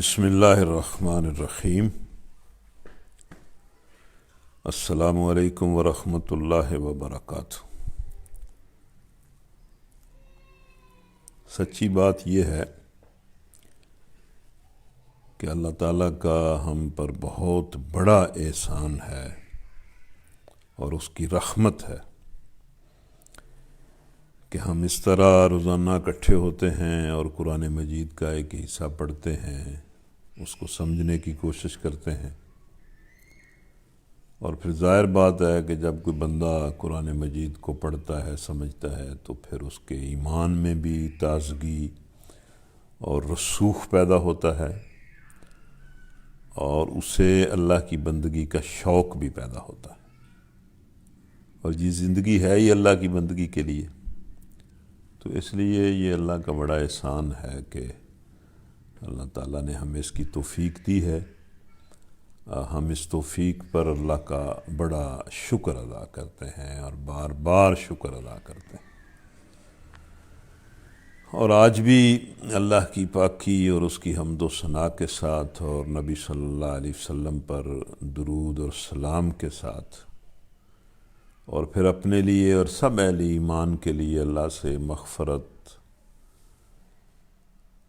بسم اللہ الرحمن الرحیم۔ السلام علیکم ورحمۃ اللہ وبرکاتہ۔ سچی بات یہ ہے کہ اللہ تعالیٰ کا ہم پر بہت بڑا احسان ہے اور اس کی رحمت ہے کہ ہم اس طرح روزانہ اکٹھے ہوتے ہیں اور قرآن مجید کا ایک حصہ پڑھتے ہیں، اس کو سمجھنے کی کوشش کرتے ہیں، اور پھر ظاہر بات ہے کہ جب کوئی بندہ قرآن مجید کو پڑھتا ہے، سمجھتا ہے، تو پھر اس کے ایمان میں بھی تازگی اور رسوخ پیدا ہوتا ہے اور اسے اللہ کی بندگی کا شوق بھی پیدا ہوتا ہے۔ اور یہ زندگی ہے ہی اللہ کی بندگی کے لیے، تو اس لیے یہ اللہ کا بڑا احسان ہے کہ اللہ تعالیٰ نے ہمیں اس کی توفیق دی ہے۔ ہم اس توفیق پر اللہ کا بڑا شکر ادا کرتے ہیں اور بار بار شکر ادا کرتے ہیں۔ اور آج بھی اللہ کی پاکی اور اس کی حمد و ثنا کے ساتھ اور نبی صلی اللہ علیہ وسلم پر درود اور سلام کے ساتھ، اور پھر اپنے لیے اور سب اہل ایمان کے لیے اللہ سے مغفرت،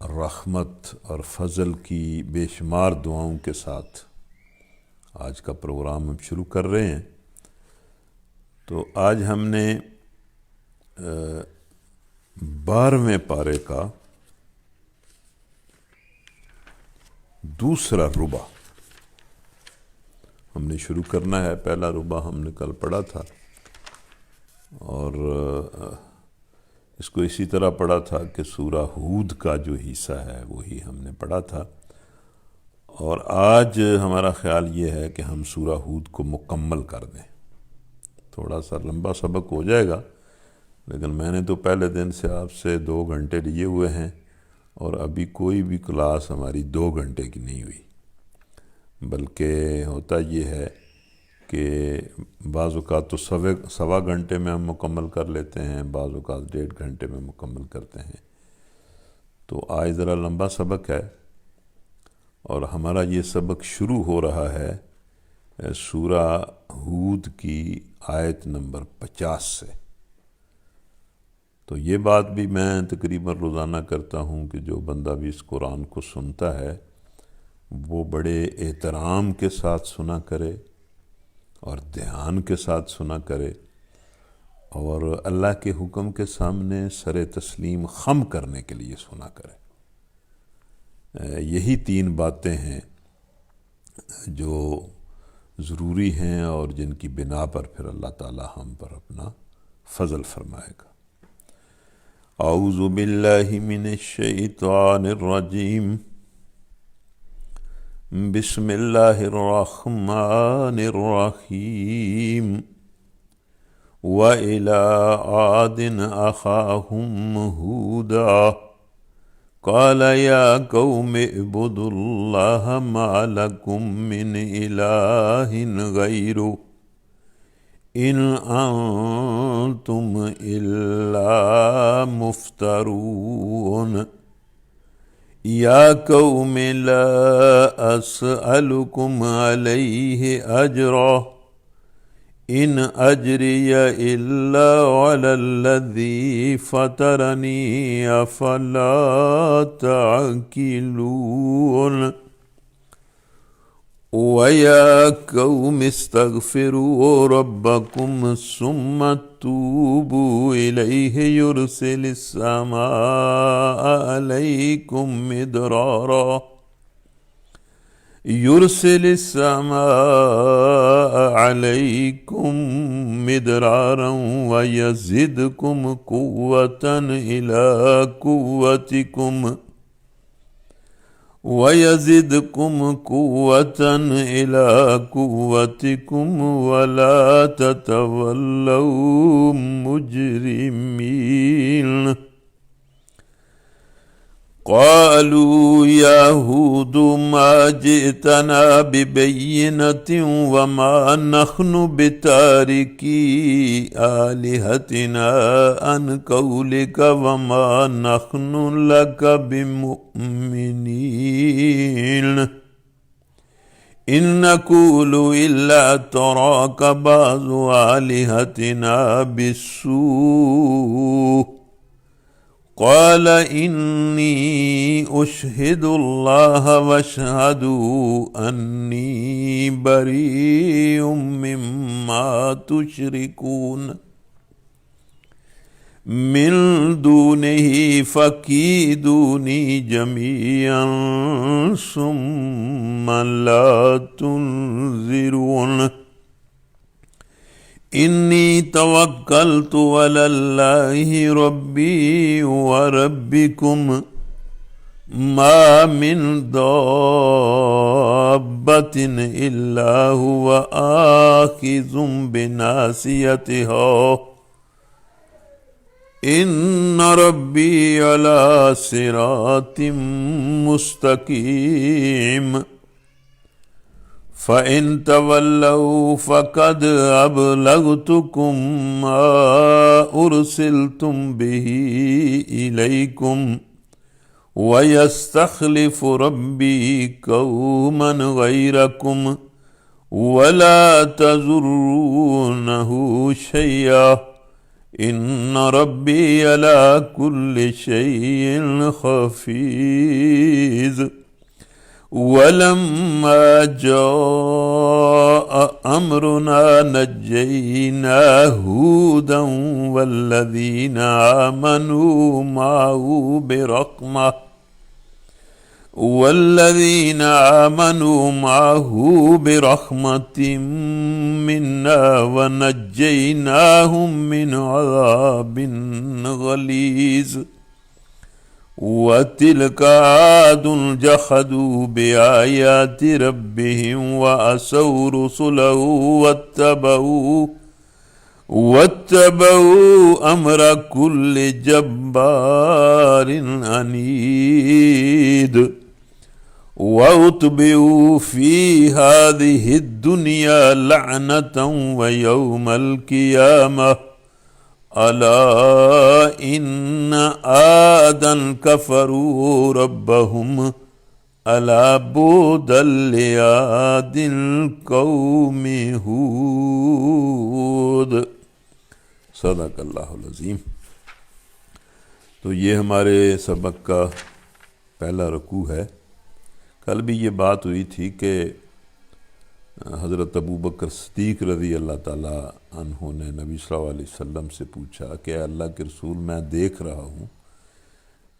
رحمت اور فضل کی بے شمار دعاؤں کے ساتھ آج کا پروگرام ہم شروع کر رہے ہیں۔ تو آج ہم نے 12ویں پارے کا دوسرا ربع ہم نے شروع کرنا ہے۔ پہلا ربع ہم نے کل پڑھا تھا اور اس کو اسی طرح پڑھا تھا کہ سورہ ہود کا جو حصہ ہے وہی ہم نے پڑھا تھا، اور آج ہمارا خیال یہ ہے کہ ہم سورہ ہود کو مکمل کر دیں۔ تھوڑا سا لمبا سبق ہو جائے گا، لیکن میں نے تو پہلے دن سے آپ سے 2 گھنٹے لیے ہوئے ہیں اور ابھی کوئی بھی کلاس ہماری 2 گھنٹے کی نہیں ہوئی، بلکہ ہوتا یہ ہے کہ بعض اوقات تو 1.25 گھنٹے میں ہم مکمل کر لیتے ہیں، بعض اوقات 1.5 گھنٹے میں مکمل کرتے ہیں۔ تو آج ذرا لمبا سبق ہے اور ہمارا یہ سبق شروع ہو رہا ہے سورہ ہود کی آیت نمبر 50 سے۔ تو یہ بات بھی میں تقریباً روزانہ کرتا ہوں کہ جو بندہ بھی اس قرآن کو سنتا ہے وہ بڑے احترام کے ساتھ سنا کرے اور دھیان کے ساتھ سنا کرے اور اللہ کے حکم کے سامنے سر تسلیم خم کرنے کے لیے سنا کرے۔ یہی 3 باتیں ہیں جو ضروری ہیں اور جن کی بنا پر پھر اللہ تعالی ہم پر اپنا فضل فرمائے گا۔ اعوذ باللہ من الشیطان الرجیم، بسم اللہ الرحمن الرحیم۔ وَإِلَىٰ عَادٍ أَخَاهُمْ هُودًا قَالَ يَا قَوْمِ اعْبُدُوا اللَّهَ مَا لَكُم مِّنْ إِلَٰهٍ غَيْرُهُ إِنْ أَنْتُمْ إِلَّا مُفْتَرُونَ يَا قَوْمِ لَا أَسْأَلُكُمْ عَلَيْهِ أَجْرًا إِنْ أَجْرِيَ إِلَّا عَلَى الَّذِي فَطَرَنِي أَفَلَا تَعْقِلُونَ وَيَا قَوْمِ اسْتَغْفِرُوا رَبَّكُمْ ثُمَّ تُوبُوا إِلَيْهِ يُرْسِلِ السَّمَاءَ عَلَيْكُمْ مِدْرَارًا وَيَزِدْكُمْ قُوَّةً إِلَىٰ قُوَّتِكُمْ وَلَا تَتَوَلَّوْا مُجْرِمِينَ۔ قالوا يا هود ما جئتنا ببينة وما نحن بتاركي آلهتنا عن قولك وما نحن لك بمؤمنين إن نقول إلا تراك بعض آلهتنا بالسوء قال إني أشهد الله واشهدوا أني بريء مما تشركون من دونه فكيدوني جميعا ثم لا تنظرون إني توكلت على الله ربي وربكم ما من دابة إلا هو آخذ بناصيتها إن ربي على صراط مستقيم فإن تولوا فقد أبلغتكم ما أرسلتم به إليكم ويستخلف ربي قوما غيركم ولا تضرونه شيئا إن ربي على كل شيء حفيظ ولما جاء أمرنا نجينا هودا والذين آمنوا معه برحمة منا ونجيناهم من عذاب غليظ وتلك عاد جحدوا بآيات ربهم وعصوا رسله واتبعوا أمر كل جبار عنيد وأتبعوا في هذه الدنيا لعنة ويوم القيامة ألا إن عادا كفروا ربهم ألا بعدا لعاد القوم هود صدق اللہ العظیم۔ تو یہ ہمارے سبق کا پہلا رکوع ہے۔ کل بھی یہ بات ہوئی تھی کہ حضرت ابوبکر صدیق رضی اللہ تعالیٰ عنہ نے نبی صلی اللہ علیہ وسلم سے پوچھا کہ اللہ کے رسول میں دیکھ رہا ہوں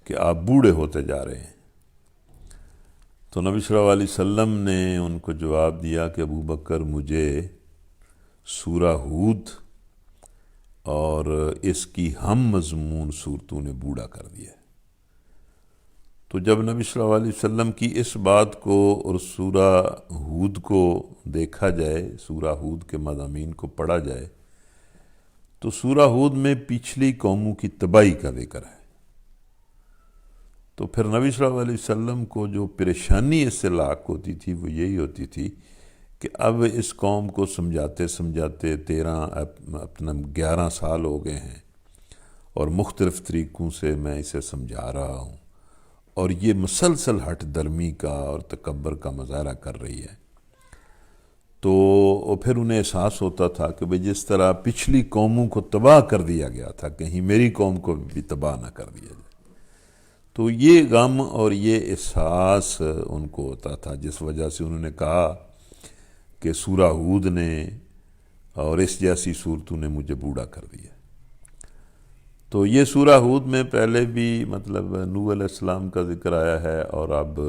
کہ آپ بوڑھے ہوتے جا رہے ہیں۔ تو نبی صلی اللہ علیہ وسلم نے ان کو جواب دیا کہ ابوبکر مجھے سورہ ہود اور اس کی ہم مضمون صورتوں نے بوڑھا کر دیا ہے۔ تو جب نبی صلی اللہ علیہ وسلم کی اس بات کو اور سورہ ہود کو دیکھا جائے، سورہ ہود کے مضامین کو پڑھا جائے، تو سورہ ہود میں پچھلی قوموں کی تباہی کا ذکر ہے۔ تو پھر نبی صلی اللہ علیہ وسلم کو جو پریشانی اس سے لاحق ہوتی تھی وہ یہی ہوتی تھی کہ اب اس قوم کو سمجھاتے 11 سال ہو گئے ہیں اور مختلف طریقوں سے میں اسے سمجھا رہا ہوں، اور یہ مسلسل ہٹ درمی کا اور تکبر کا مظاہرہ کر رہی ہے۔ تو پھر انہیں احساس ہوتا تھا کہ بھئی جس طرح پچھلی قوموں کو تباہ کر دیا گیا تھا، کہیں میری قوم کو بھی تباہ نہ کر دیا جائے۔ تو یہ غم اور یہ احساس ان کو ہوتا تھا، جس وجہ سے انہوں نے کہا کہ سورہ ہود نے اور اس جیسی صورتوں نے مجھے بوڑھا کر دیا۔ تو یہ سورہ ہود میں پہلے بھی مطلب نوح علیہ السلام کا ذکر آیا ہے، اور اب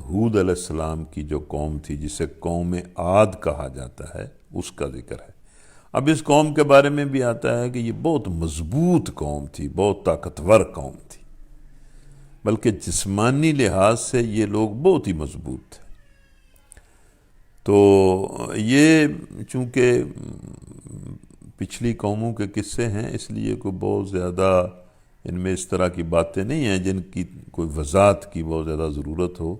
ہود علیہ السلام کی جو قوم تھی جسے قوم عاد کہا جاتا ہے اس کا ذکر ہے۔ اب اس قوم کے بارے میں بھی آتا ہے کہ یہ بہت مضبوط قوم تھی، بہت طاقتور قوم تھی، بلکہ جسمانی لحاظ سے یہ لوگ بہت ہی مضبوط تھے۔ تو یہ چونکہ پچھلی قوموں کے قصے ہیں، اس لیے کوئی بہت زیادہ ان میں اس طرح کی باتیں نہیں ہیں جن کی کوئی وضاحت کی بہت زیادہ ضرورت ہو۔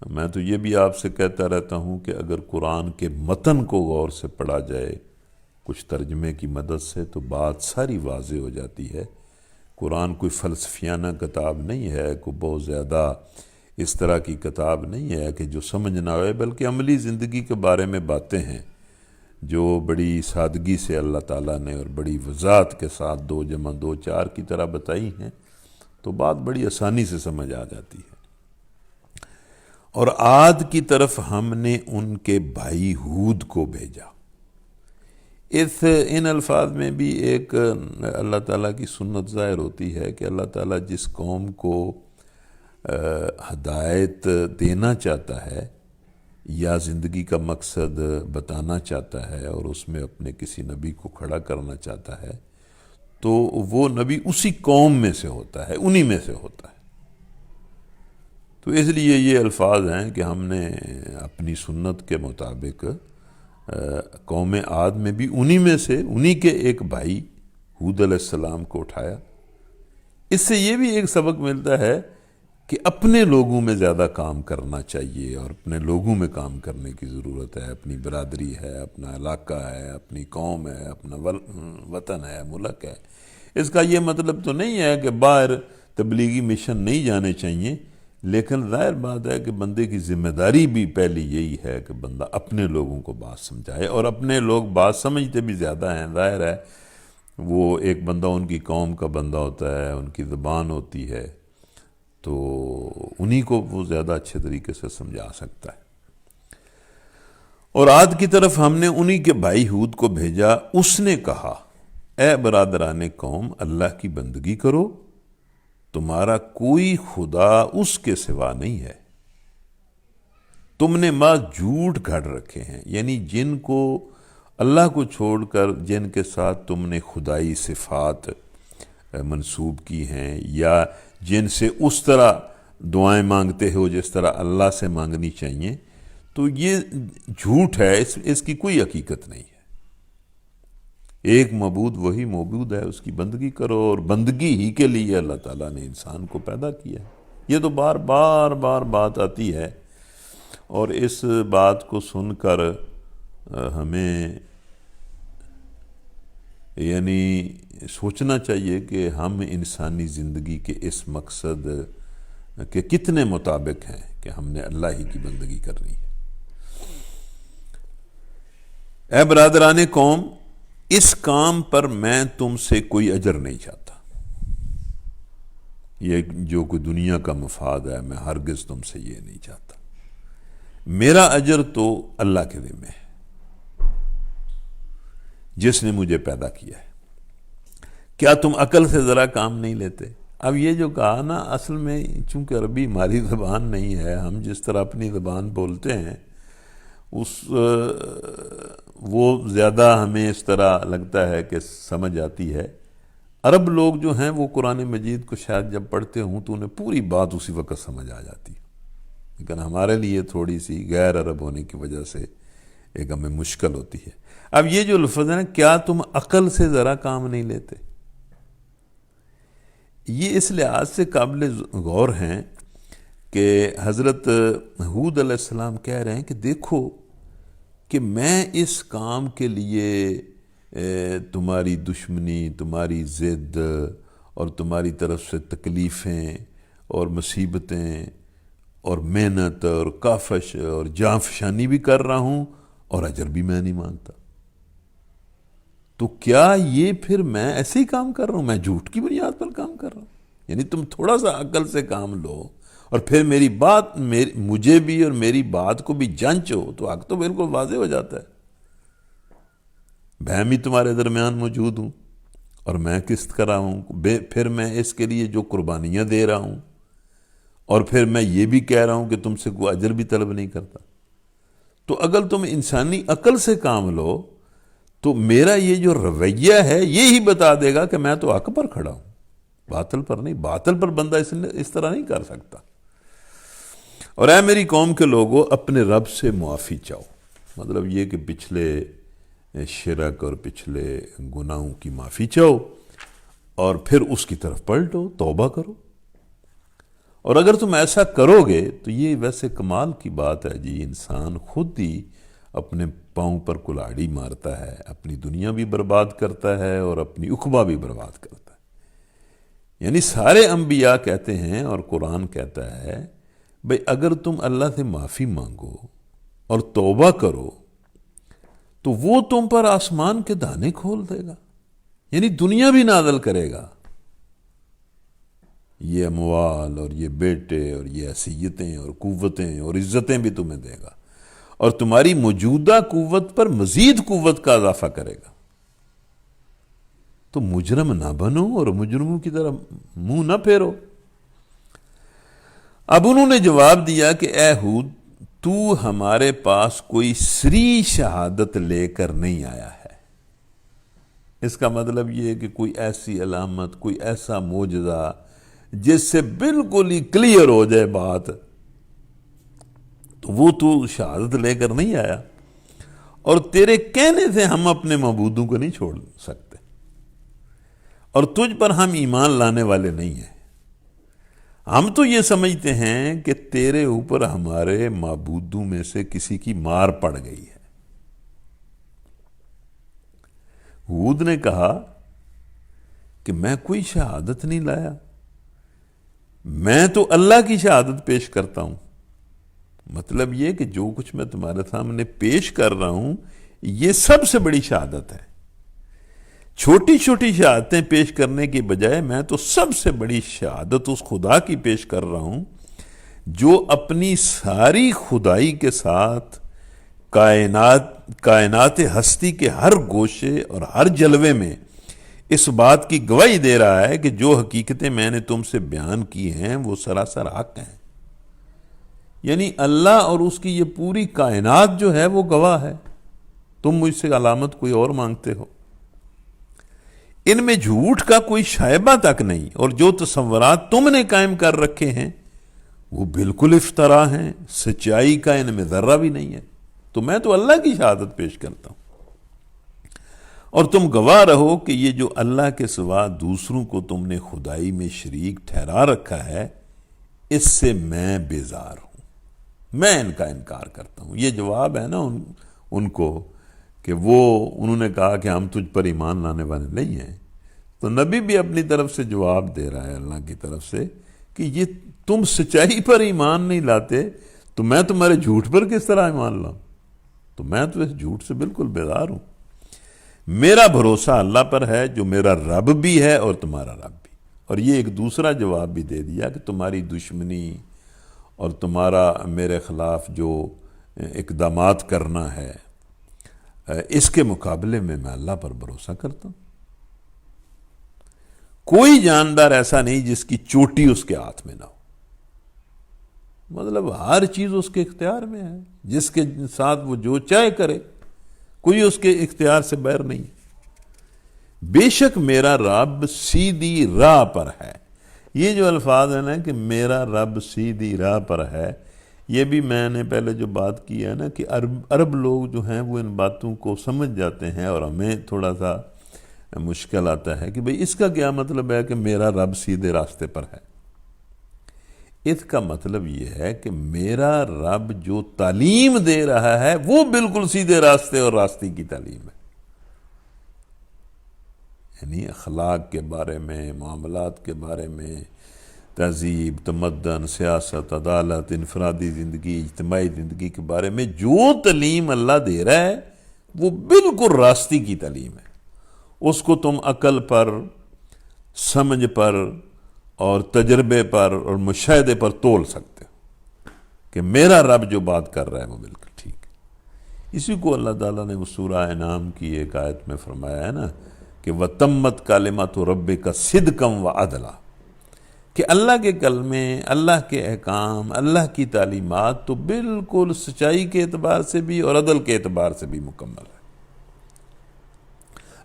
میں تو یہ بھی آپ سے کہتا رہتا ہوں کہ اگر قرآن کے متن کو غور سے پڑھا جائے کچھ ترجمے کی مدد سے تو بات ساری واضح ہو جاتی ہے۔ قرآن کوئی فلسفیانہ کتاب نہیں ہے، کوئی بہت زیادہ اس طرح کی کتاب نہیں ہے کہ جو سمجھ نہ آئے، بلکہ عملی زندگی کے بارے میں باتیں ہیں جو بڑی سادگی سے اللہ تعالیٰ نے اور بڑی وضاحت کے ساتھ 2 + 2 = 4 کی طرح بتائی ہیں، تو بات بڑی آسانی سے سمجھ آ جاتی ہے۔ اور عاد کی طرف ہم نے ان کے بھائی ہود کو بھیجا۔ ان الفاظ میں بھی ایک اللہ تعالیٰ کی سنت ظاہر ہوتی ہے کہ اللہ تعالیٰ جس قوم کو ہدایت دینا چاہتا ہے یا زندگی کا مقصد بتانا چاہتا ہے اور اس میں اپنے کسی نبی کو کھڑا کرنا چاہتا ہے تو وہ نبی اسی قوم میں سے ہوتا ہے، انہی میں سے ہوتا ہے۔ تو اس لیے یہ الفاظ ہیں کہ ہم نے اپنی سنت کے مطابق قوم عاد میں بھی انہی میں سے، انہی کے ایک بھائی ہود علیہ السلام کو اٹھایا۔ اس سے یہ بھی ایک سبق ملتا ہے کہ اپنے لوگوں میں زیادہ کام کرنا چاہیے اور اپنے لوگوں میں کام کرنے کی ضرورت ہے۔ اپنی برادری ہے، اپنا علاقہ ہے، اپنی قوم ہے، اپنا وطن ہے، ملک ہے۔ اس کا یہ مطلب تو نہیں ہے کہ باہر تبلیغی مشن نہیں جانے چاہیے، لیکن ظاہر بات ہے کہ بندے کی ذمہ داری بھی پہلی یہی ہے کہ بندہ اپنے لوگوں کو بات سمجھائے، اور اپنے لوگ بات سمجھتے بھی زیادہ ہیں۔ ظاہر ہے وہ ایک بندہ ان کی قوم کا بندہ ہوتا ہے، ان کی زبان ہوتی ہے، تو انہی کو وہ زیادہ اچھے طریقے سے سمجھا سکتا ہے۔ اور عاد کی طرف ہم نے انہی کے بھائی ہود کو بھیجا۔ اس نے کہا، اے برادران قوم، اللہ کی بندگی کرو، تمہارا کوئی خدا اس کے سوا نہیں ہے۔ تم نے جھوٹ گھڑ رکھے ہیں، یعنی جن کو اللہ کو چھوڑ کر جن کے ساتھ تم نے خدائی صفات منسوب کی ہیں، یا جن سے اس طرح دعائیں مانگتے ہو جس طرح اللہ سے مانگنی چاہیے، تو یہ جھوٹ ہے، اس کی کوئی حقیقت نہیں ہے۔ ایک معبود وہی معبود ہے، اس کی بندگی کرو، اور بندگی ہی کے لیے اللہ تعالیٰ نے انسان کو پیدا کیا ہے۔ یہ تو بار بار بات آتی ہے، اور اس بات کو سن کر ہمیں یعنی سوچنا چاہیے کہ ہم انسانی زندگی کے اس مقصد کے کتنے مطابق ہیں کہ ہم نے اللہ ہی کی بندگی کرنی ہے۔ اے برادران قوم، اس کام پر میں تم سے کوئی اجر نہیں چاہتا۔ یہ جو کوئی دنیا کا مفاد ہے، میں ہرگز تم سے یہ نہیں چاہتا۔ میرا اجر تو اللہ کے ذمہ ہے جس نے مجھے پیدا کیا ہے۔ کیا تم عقل سے ذرا کام نہیں لیتے؟ اب یہ جو کہا نا، اصل میں چونکہ عربی ہماری زبان نہیں ہے، ہم جس طرح اپنی زبان بولتے ہیں وہ زیادہ ہمیں اس طرح لگتا ہے کہ سمجھ آتی ہے۔ عرب لوگ جو ہیں وہ قرآن مجید کو شاید جب پڑھتے ہوں تو انہیں پوری بات اسی وقت سمجھ آ جاتی ہے، لیکن ہمارے لیے تھوڑی سی غیر عرب ہونے کی وجہ سے ایک ہمیں مشکل ہوتی ہے۔ اب یہ جو لفظ ہے نا، کیا تم عقل سے ذرا کام نہیں لیتے، یہ اس لحاظ سے قابل غور ہیں کہ حضرت ہود علیہ السلام کہہ رہے ہیں کہ دیکھو کہ میں اس کام کے لیے تمہاری دشمنی، تمہاری ضد اور تمہاری طرف سے تکلیفیں اور مصیبتیں اور محنت اور کافش اور جانفشانی بھی کر رہا ہوں، اور اجر بھی میں نہیں مانگتا۔ تو کیا یہ پھر میں ایسے ہی کام کر رہا ہوں؟ میں جھوٹ کی بنیاد پر کام کر رہا ہوں؟ یعنی تم تھوڑا سا عقل سے کام لو اور پھر میری بات مجھے بھی اور میری بات کو بھی جانچو تو حق تو بالکل واضح ہو جاتا ہے۔ میں بھی تمہارے درمیان موجود ہوں اور میں قسط کر رہا ہوں، پھر میں اس کے لیے جو قربانیاں دے رہا ہوں، اور پھر میں یہ بھی کہہ رہا ہوں کہ تم سے کوئی اجر بھی طلب نہیں کرتا۔ تو اگر تم انسانی عقل سے کام لو تو میرا یہ جو رویہ ہے یہی بتا دے گا کہ میں تو حق پر کھڑا ہوں، باطل پر نہیں۔ باطل پر بندہ اس طرح نہیں کر سکتا۔ اور اے میری قوم کے لوگوں، اپنے رب سے معافی چاہو، مطلب یہ کہ پچھلے شرک اور پچھلے گناہوں کی معافی چاہو، اور پھر اس کی طرف پلٹو، توبہ کرو. اور اگر تم ایسا کرو گے تو یہ ویسے کمال کی بات ہے جی، انسان خود ہی اپنے پاؤں پر کلاڑی مارتا ہے، اپنی دنیا بھی برباد کرتا ہے اور اپنی عقبہ بھی برباد کرتا ہے. یعنی سارے انبیاء کہتے ہیں اور قرآن کہتا ہے بھئی اگر تم اللہ سے معافی مانگو اور توبہ کرو تو وہ تم پر آسمان کے دانے کھول دے گا، یعنی دنیا بھی نازل کرے گا. یہ اموال اور یہ بیٹے اور یہ حیثیتیں اور قوتیں اور عزتیں بھی تمہیں دے گا، اور تمہاری موجودہ قوت پر مزید قوت کا اضافہ کرے گا. تو مجرم نہ بنو اور مجرموں کی طرح منہ نہ پھیرو. اب انہوں نے جواب دیا کہ اے ہود، تو ہمارے پاس کوئی سری شہادت لے کر نہیں آیا ہے. اس کا مطلب یہ ہے کہ کوئی ایسی علامت، کوئی ایسا معجزہ جس سے بالکل ہی کلیئر ہو جائے بات، تو وہ تو شہادت لے کر نہیں آیا. اور تیرے کہنے سے ہم اپنے معبودوں کو نہیں چھوڑ سکتے، اور تجھ پر ہم ایمان لانے والے نہیں ہیں. ہم تو یہ سمجھتے ہیں کہ تیرے اوپر ہمارے معبودوں میں سے کسی کی مار پڑ گئی ہے. ہود نے کہا کہ میں کوئی شہادت نہیں لایا، میں تو اللہ کی شہادت پیش کرتا ہوں. مطلب یہ کہ جو کچھ میں تمہارے سامنے پیش کر رہا ہوں یہ سب سے بڑی شہادت ہے. چھوٹی چھوٹی شہادتیں پیش کرنے کی بجائے میں تو سب سے بڑی شہادت اس خدا کی پیش کر رہا ہوں جو اپنی ساری خدائی کے ساتھ کائنات ہستی کے ہر گوشے اور ہر جلوے میں اس بات کی گواہی دے رہا ہے کہ جو حقیقتیں میں نے تم سے بیان کی ہیں وہ سراسر حق ہیں. یعنی اللہ اور اس کی یہ پوری کائنات جو ہے وہ گواہ ہے. تم مجھ سے علامت کوئی اور مانگتے ہو، ان میں جھوٹ کا کوئی شائبہ تک نہیں، اور جو تصورات تم نے قائم کر رکھے ہیں وہ بالکل افتراء ہیں، سچائی کا ان میں ذرہ بھی نہیں ہے. تو میں تو اللہ کی شہادت پیش کرتا ہوں، اور تم گواہ رہو کہ یہ جو اللہ کے سوا دوسروں کو تم نے خدائی میں شریک ٹھہرا رکھا ہے اس سے میں بیزار ہوں، میں ان کا انکار کرتا ہوں. یہ جواب ہے نا ان کو کہ انہوں نے کہا کہ ہم تجھ پر ایمان لانے والے نہیں ہیں. تو نبی بھی اپنی طرف سے جواب دے رہا ہے اللہ کی طرف سے کہ یہ تم سچائی پر ایمان نہیں لاتے تو میں تمہارے جھوٹ پر کس طرح ایمان لاؤں؟ تو میں تو اس جھوٹ سے بالکل بیزار ہوں. میرا بھروسہ اللہ پر ہے جو میرا رب بھی ہے اور تمہارا رب بھی. اور یہ ایک دوسرا جواب بھی دے دیا کہ تمہاری دشمنی اور تمہارا میرے خلاف جو اقدامات کرنا ہے اس کے مقابلے میں اللہ پر بھروسہ کرتا ہوں. کوئی جاندار ایسا نہیں جس کی چوٹی اس کے ہاتھ میں نہ ہو. مطلب ہر چیز اس کے اختیار میں ہے، جس کے ساتھ وہ جو چاہے کرے، کوئی اس کے اختیار سے باہر نہیں. بے شک میرا رب سیدھی راہ پر ہے. یہ جو الفاظ ہیں نا کہ میرا رب سیدھی راہ پر ہے، یہ بھی میں نے پہلے جو بات کی ہے نا کہ عرب لوگ جو ہیں وہ ان باتوں کو سمجھ جاتے ہیں، اور ہمیں تھوڑا سا مشکل آتا ہے کہ بھئی اس کا کیا مطلب ہے کہ میرا رب سیدھے راستے پر ہے. اس کا مطلب یہ ہے کہ میرا رب جو تعلیم دے رہا ہے وہ بالکل سیدھے راستے اور راستے کی تعلیم ہے. یعنی اخلاق کے بارے میں، معاملات کے بارے میں، تہذیب، تمدن، سیاست، عدالت، انفرادی زندگی، اجتماعی زندگی کے بارے میں جو تعلیم اللہ دے رہا ہے وہ بالکل راستے کی تعلیم ہے. اس کو تم عقل پر، سمجھ پر اور تجربے پر اور مشاہدے پر تول سکتے ہو کہ میرا رب جو بات کر رہا ہے وہ بالکل ٹھیک ہے. اسی کو اللہ تعالیٰ نے سورہ انعام کی ایک آیت میں فرمایا ہے نا کہ وَتَمَّتْ كَلِمَةُ رَبِّكَ صِدْقًا وَعَدْلًا، کہ اللہ کے کلمے، اللہ کے احکام، اللہ کی تعلیمات تو بالکل سچائی کے اعتبار سے بھی اور عدل کے اعتبار سے بھی مکمل ہے.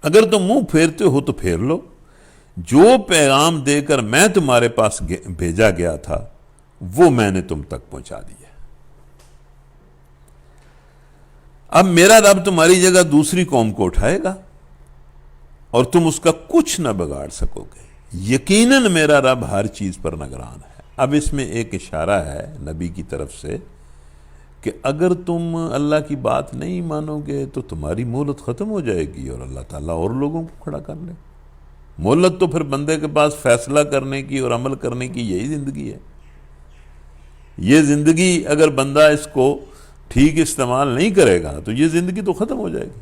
اگر تم منہ پھیرتے ہو تو پھیر لو. جو پیغام دے کر میں تمہارے پاس بھیجا گیا تھا وہ میں نے تم تک پہنچا دیا. اب میرا رب تمہاری جگہ دوسری قوم کو اٹھائے گا اور تم اس کا کچھ نہ بگاڑ سکو گے. یقیناً میرا رب ہر چیز پر نگران ہے۔ اب اس میں ایک اشارہ ہے نبی کی طرف سے کہ اگر تم اللہ کی بات نہیں مانو گے تو تمہاری مہلت ختم ہو جائے گی اور اللہ تعالیٰ اور لوگوں کو کھڑا کر لے۔ مہلت تو پھر بندے کے پاس فیصلہ کرنے کی اور عمل کرنے کی یہی زندگی ہے۔ یہ زندگی اگر بندہ اس کو ٹھیک استعمال نہیں کرے گا تو یہ زندگی تو ختم ہو جائے گی۔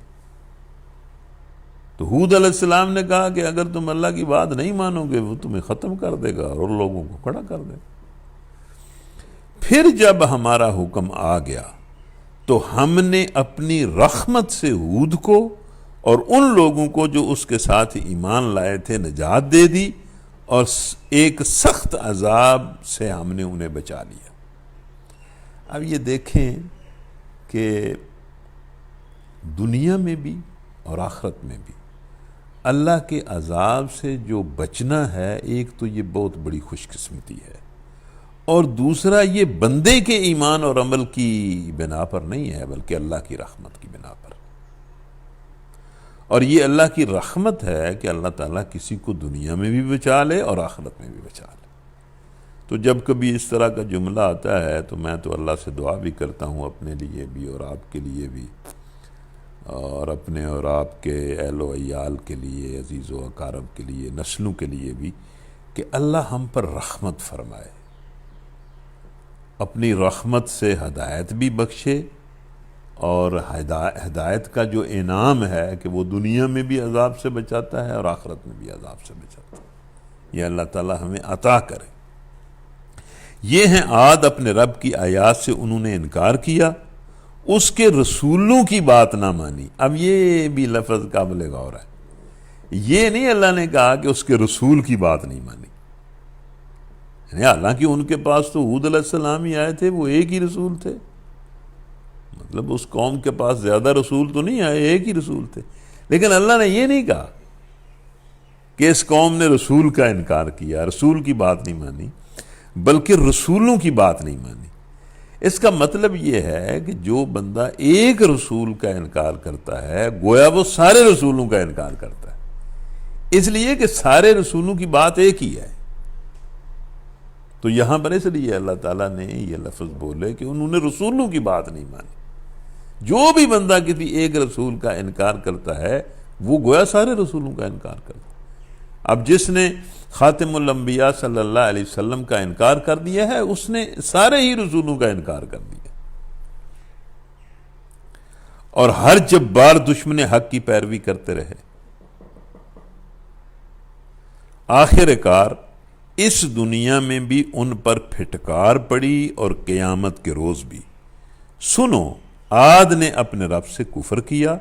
تو ہود علیہ السلام نے کہا کہ اگر تم اللہ کی بات نہیں مانو گے وہ تمہیں ختم کر دے گا اور لوگوں کو کھڑا کر دے گا۔ پھر جب ہمارا حکم آ گیا تو ہم نے اپنی رحمت سے ہود کو اور ان لوگوں کو جو اس کے ساتھ ایمان لائے تھے نجات دے دی، اور ایک سخت عذاب سے ہم نے انہیں بچا لیا۔ اب یہ دیکھیں کہ دنیا میں بھی اور آخرت میں بھی اللہ کے عذاب سے جو بچنا ہے، ایک تو یہ بہت بڑی خوش قسمتی ہے، اور دوسرا یہ بندے کے ایمان اور عمل کی بنا پر نہیں ہے بلکہ اللہ کی رحمت کی بنا پر۔ اور یہ اللہ کی رحمت ہے کہ اللہ تعالیٰ کسی کو دنیا میں بھی بچا لے اور آخرت میں بھی بچا لے۔ تو جب کبھی اس طرح کا جملہ آتا ہے تو میں تو اللہ سے دعا بھی کرتا ہوں اپنے لیے بھی اور آپ کے لیے بھی، اور اپنے اور آپ کے اہل و عیال کے لیے، عزیز و اقارب کے لیے، نسلوں کے لیے بھی، کہ اللہ ہم پر رحمت فرمائے، اپنی رحمت سے ہدایت بھی بخشے، اور ہدایت کا جو انعام ہے کہ وہ دنیا میں بھی عذاب سے بچاتا ہے اور آخرت میں بھی عذاب سے بچاتا ہے، یہ اللہ تعالی ہمیں عطا کرے۔ یہ ہیں عاد، اپنے رب کی آیات سے انہوں نے انکار کیا، اس کے رسولوں کی بات نہ مانی۔ اب یہ بھی لفظ قابل غور ہے، یہ نہیں اللہ نے کہا کہ اس کے رسول کی بات نہیں مانی، یعنی حالانکہ ان کے پاس تو ہود علیہ السلام ہی آئے تھے، وہ ایک ہی رسول تھے، مطلب اس قوم کے پاس زیادہ رسول تو نہیں آئے، ایک ہی رسول تھے، لیکن اللہ نے یہ نہیں کہا کہ اس قوم نے رسول کا انکار کیا، رسول کی بات نہیں مانی، بلکہ رسولوں کی بات نہیں مانی۔ اس کا مطلب یہ ہے کہ جو بندہ ایک رسول کا انکار کرتا ہے گویا وہ سارے رسولوں کا انکار کرتا ہے، اس لیے کہ سارے رسولوں کی بات ایک ہی ہے۔ تو یہاں پر اس لیے اللہ تعالیٰ نے یہ لفظ بولے کہ انہوں نے رسولوں کی بات نہیں مانی۔ جو بھی بندہ کسی ایک رسول کا انکار کرتا ہے وہ گویا سارے رسولوں کا انکار کرتا ہے۔ اب جس نے خاتم الانبیاء صلی اللہ علیہ وسلم کا انکار کر دیا ہے اس نے سارے ہی رسولوں کا انکار کر دیا، اور ہر جبار دشمن حق کی پیروی کرتے رہے۔ آخر کار اس دنیا میں بھی ان پر پھٹکار پڑی اور قیامت کے روز بھی۔ سنو، عاد نے اپنے رب سے کفر کیا،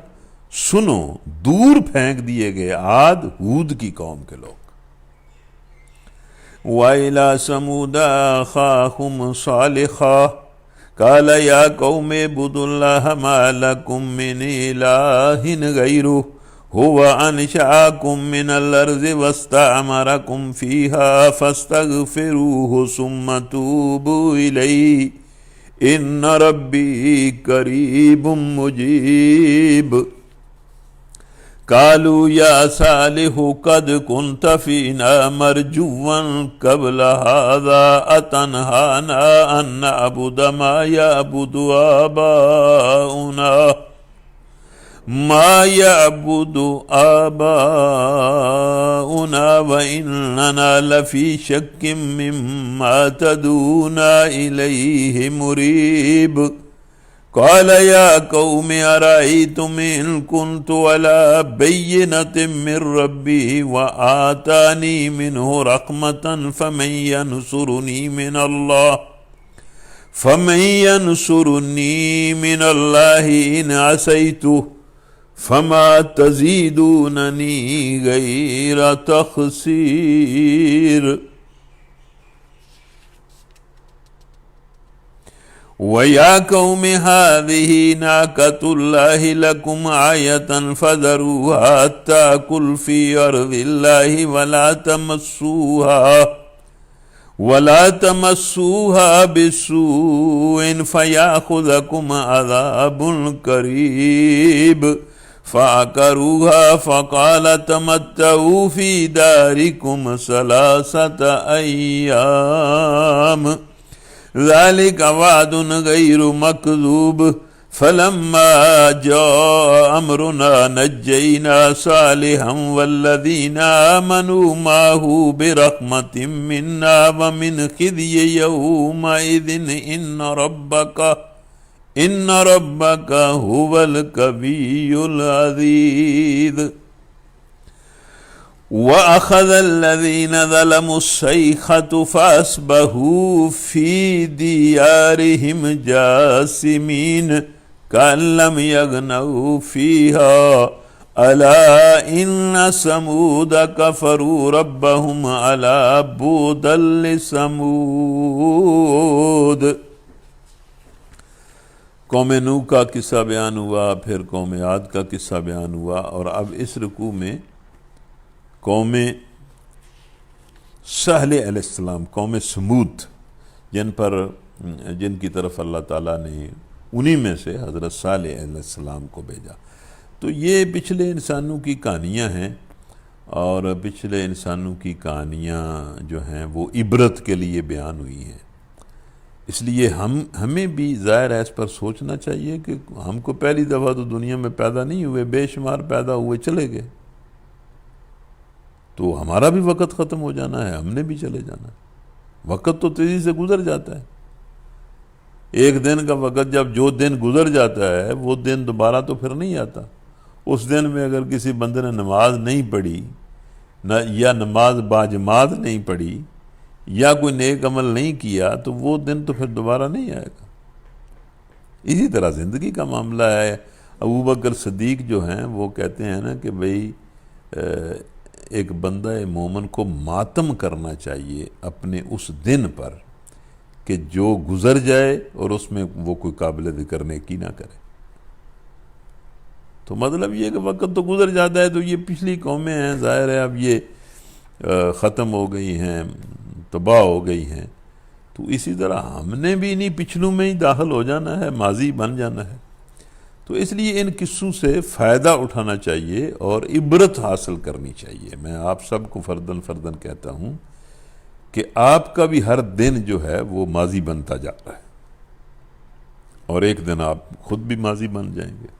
سنو دور پھینک دیے گئے عاد ہود کی قوم کے لوگ۔ وَإِلَى ثَمُودَ أَخَاهُمْ صَالِحًا قَالَ يَا قَوْمِ اعْبُدُوا اللَّهَ مَا لَكُم مِّنْ إِلَٰهٍ غَيْرُهُ هُوَ أَنشَأَكُم مِّنَ الْأَرْضِ وَاسْتَعْمَرَكُمْ فِيهَا فَاسْتَغْفِرُوهُ ثُمَّ تُوبُوا إِلَيْهِ إِنَّ رَبِّي قَرِيبٌ مُّجِيبٌ۔ قالوا يا صالح قد كنت فينا مرجوا قبل هذا أتنهانا أن نعبد ما يعبد آباؤنا وإننا لفي شك مما تدعونا إليه مريب۔ قال يا قوم أرأيتم إن كنت على بينة من ربي وآتاني منه رحمة فمن ينصرني من الله إن عصيته فما تزيدونني غير تخسير۔ وَيَا قَوْمِ هَٰذِهِ نَاقَةُ اللَّهِ لَكُمْ آيَةً فَذَرُوهَا تَأْكُلْ فِي أَرْضِ اللَّهِ وَلَا تَمَسُّوهَا بِسُوءٍ فَيَأْخُذَكُمْ عَذَابٌ قَرِيبٌ۔ فعقروها فقال تمتعوا في داركم 3 أيام ذلك وعد غير مكذوب فلما جاء أمرنا نجينا صالحا والذين آمنوا معه برحمة منا ومن خزي يومئذ إن ربك هو القوي العزيز وأخذ الذين ظلموا الصيحة فأصبحوا في ديارهم جاثمين كأن لم يغنوا فيها ألا إن ثمود كفروا ربهم ألا بعدا لثمود۔ قوم نوح کا قصہ بیان ہوا، پھر قوم عاد کا قصہ بیان ہوا، اور اب اس رکوع میں قوم صالح علیہ السلام، قوم سمود، جن کی طرف اللہ تعالیٰ نے انہی میں سے حضرت صالح علیہ السلام کو بھیجا۔ تو یہ پچھلے انسانوں کی کہانیاں ہیں، اور پچھلے انسانوں کی کہانیاں جو ہیں وہ عبرت کے لیے بیان ہوئی ہیں۔ اس لیے ہمیں بھی ظاہر ہے اس پر سوچنا چاہیے کہ ہم کو پہلی دفعہ تو دنیا میں پیدا نہیں ہوئے، بے شمار پیدا ہوئے چلے گئے، تو ہمارا بھی وقت ختم ہو جانا ہے، ہم نے بھی چلے جانا ہے۔ وقت تو تیزی سے گزر جاتا ہے، ایک دن کا وقت جو دن گزر جاتا ہے وہ دن دوبارہ تو پھر نہیں آتا۔ اس دن میں اگر کسی بندے نے نماز نہیں پڑھی یا نماز باجماعت نہیں پڑھی یا کوئی نیک عمل نہیں کیا تو وہ دن تو پھر دوبارہ نہیں آئے گا۔ اسی طرح زندگی کا معاملہ ہے۔ ابوبکر صدیق جو ہیں وہ کہتے ہیں نا کہ بھئی ایک بندہ مومن کو ماتم کرنا چاہیے اپنے اس دن پر کہ جو گزر جائے اور اس میں وہ کوئی قابل ذکر نیکی نہ کرے۔ تو مطلب یہ کہ وقت تو گزر جاتا ہے، تو یہ پچھلی قومیں ہیں، ظاہر ہے اب یہ ختم ہو گئی ہیں، تباہ ہو گئی ہیں، تو اسی طرح ہم نے بھی انہی پچھلوں میں ہی داخل ہو جانا ہے، ماضی بن جانا ہے۔ تو اس لیے ان قصوں سے فائدہ اٹھانا چاہیے اور عبرت حاصل کرنی چاہیے۔ میں آپ سب کو فرداً کہتا ہوں کہ آپ کا بھی ہر دن جو ہے وہ ماضی بنتا جا رہا ہے، اور ایک دن آپ خود بھی ماضی بن جائیں گے۔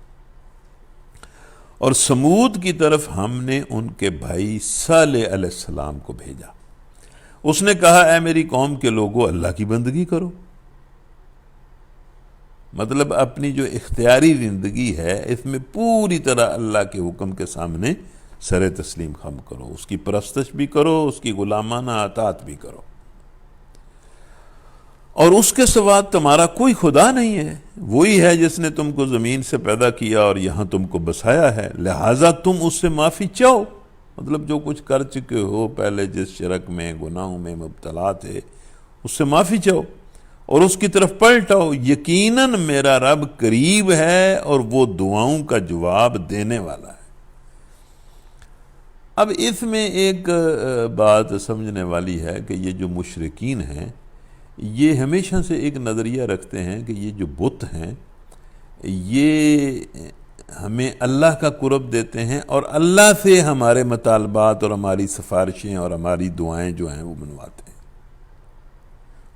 اور سمود کی طرف ہم نے ان کے بھائی صالح علیہ السلام کو بھیجا۔ اس نے کہا اے میری قوم کے لوگوں، اللہ کی بندگی کرو، مطلب اپنی جو اختیاری زندگی ہے اس میں پوری طرح اللہ کے حکم کے سامنے سر تسلیم خم کرو، اس کی پرستش بھی کرو، اس کی غلامانہ اطاعت بھی کرو، اور اس کے سوا تمہارا کوئی خدا نہیں ہے، وہی ہے جس نے تم کو زمین سے پیدا کیا اور یہاں تم کو بسایا ہے، لہٰذا تم اس سے معافی چاہو، مطلب جو کچھ کر چکے ہو پہلے، جس شرک میں گناہوں میں مبتلا تھے، اس سے معافی چاہو اور اس کی طرف پلٹ آؤ، یقیناً میرا رب قریب ہے اور وہ دعاؤں کا جواب دینے والا ہے۔ اب اس میں ایک بات سمجھنے والی ہے کہ یہ جو مشرکین ہیں یہ ہمیشہ سے ایک نظریہ رکھتے ہیں کہ یہ جو بت ہیں یہ ہمیں اللہ کا قرب دیتے ہیں اور اللہ سے ہمارے مطالبات اور ہماری سفارشیں اور ہماری دعائیں جو ہیں وہ منواتے ہیں۔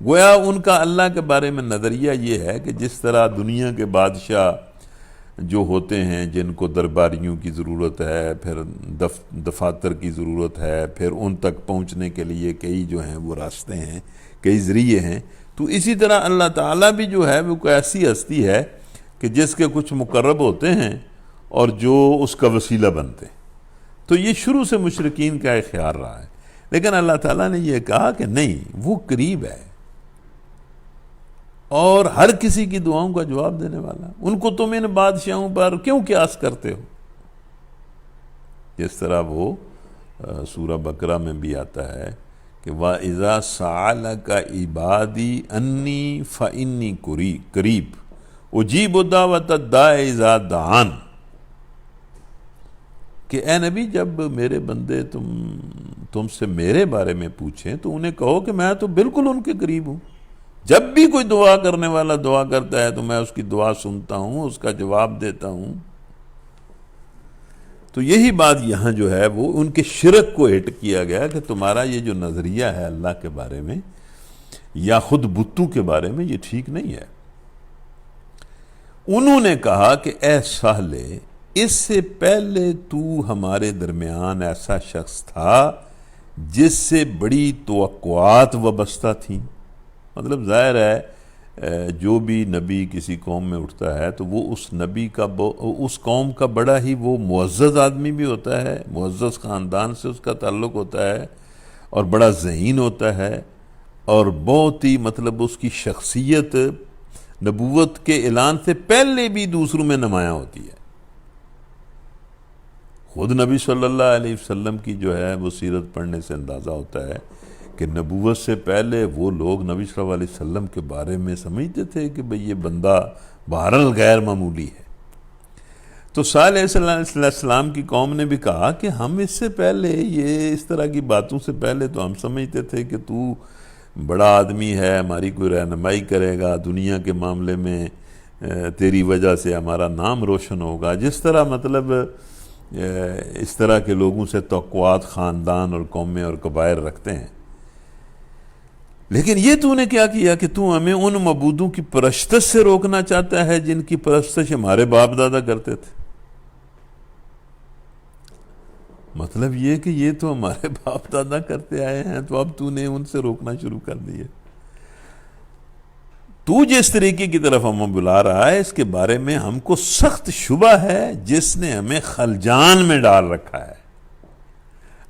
گویا ان کا اللہ کے بارے میں نظریہ یہ ہے کہ جس طرح دنیا کے بادشاہ جو ہوتے ہیں جن کو درباریوں کی ضرورت ہے، پھر دفاتر کی ضرورت ہے، پھر ان تک پہنچنے کے لیے کئی جو ہیں وہ راستے ہیں، کئی ذریعے ہیں، تو اسی طرح اللہ تعالیٰ بھی جو ہے وہ کوئی ایسی ہستی ہے کہ جس کے کچھ مقرب ہوتے ہیں اور جو اس کا وسیلہ بنتے ہیں۔ تو یہ شروع سے مشرکین کا ایک خیال رہا ہے، لیکن اللہ تعالیٰ نے یہ کہا کہ نہیں، وہ قریب ہے اور ہر کسی کی دعاؤں کا جواب دینے والا۔ ان کو تم ان بادشاہوں پر کیوں قیاس کرتے ہو؟ جس طرح وہ سورہ بقرہ میں بھی آتا ہے کہ وَإِذَا سَأَلَكَ عِبَادِي أَنِّي فَإِنِّي قَرِيبٌ أُجِيبُ دَعْوَةَ الدَّاعِ إِذَا دَعَانِ، کہ اے نبی جب میرے بندے تم سے میرے بارے میں پوچھیں تو انہیں کہو کہ میں تو بالکل ان کے قریب ہوں، جب بھی کوئی دعا کرنے والا دعا کرتا ہے تو میں اس کی دعا سنتا ہوں، اس کا جواب دیتا ہوں۔ تو یہی بات یہاں جو ہے وہ ان کے شرک کو ہٹ کیا گیا کہ تمہارا یہ جو نظریہ ہے اللہ کے بارے میں یا خود بتوں کے بارے میں یہ ٹھیک نہیں ہے۔ انہوں نے کہا کہ اے صالح، اس سے پہلے تو ہمارے درمیان ایسا شخص تھا جس سے بڑی توقعات وابستہ تھیں۔ مطلب ظاہر ہے جو بھی نبی کسی قوم میں اٹھتا ہے تو وہ اس نبی کا اس قوم کا بڑا ہی وہ معزز آدمی بھی ہوتا ہے، معزز خاندان سے اس کا تعلق ہوتا ہے اور بڑا ذہین ہوتا ہے، اور بہت ہی مطلب اس کی شخصیت نبوت کے اعلان سے پہلے بھی دوسروں میں نمایاں ہوتی ہے۔ خود نبی صلی اللہ علیہ وسلم کی جو ہے وہ سیرت پڑھنے سے اندازہ ہوتا ہے کہ نبوت سے پہلے وہ لوگ نبی صلی اللہ علیہ وسلم کے بارے میں سمجھتے تھے کہ بھئی یہ بندہ بہرحال غیر معمولی ہے۔ تو صالح علیہ السلام کی قوم نے بھی کہا کہ ہم اس سے پہلے یہ اس طرح کی باتوں سے پہلے تو ہم سمجھتے تھے کہ تو بڑا آدمی ہے، ہماری کوئی رہنمائی کرے گا، دنیا کے معاملے میں تیری وجہ سے ہمارا نام روشن ہوگا۔ جس طرح مطلب اس طرح کے لوگوں سے توقعات خاندان اور قومیں اور قبائل رکھتے ہیں۔ لیکن یہ تو نے کیا کیا کہ تو ہمیں ان معبودوں کی پرستش سے روکنا چاہتا ہے جن کی پرستش ہمارے باپ دادا کرتے تھے۔ مطلب یہ کہ یہ تو ہمارے باپ دادا کرتے آئے ہیں، تو اب تو نے ان سے روکنا شروع کر دیے۔ تو جس طریقے کی طرف ہمیں بلا رہا ہے اس کے بارے میں ہم کو سخت شبہ ہے، جس نے ہمیں خلجان میں ڈال رکھا ہے۔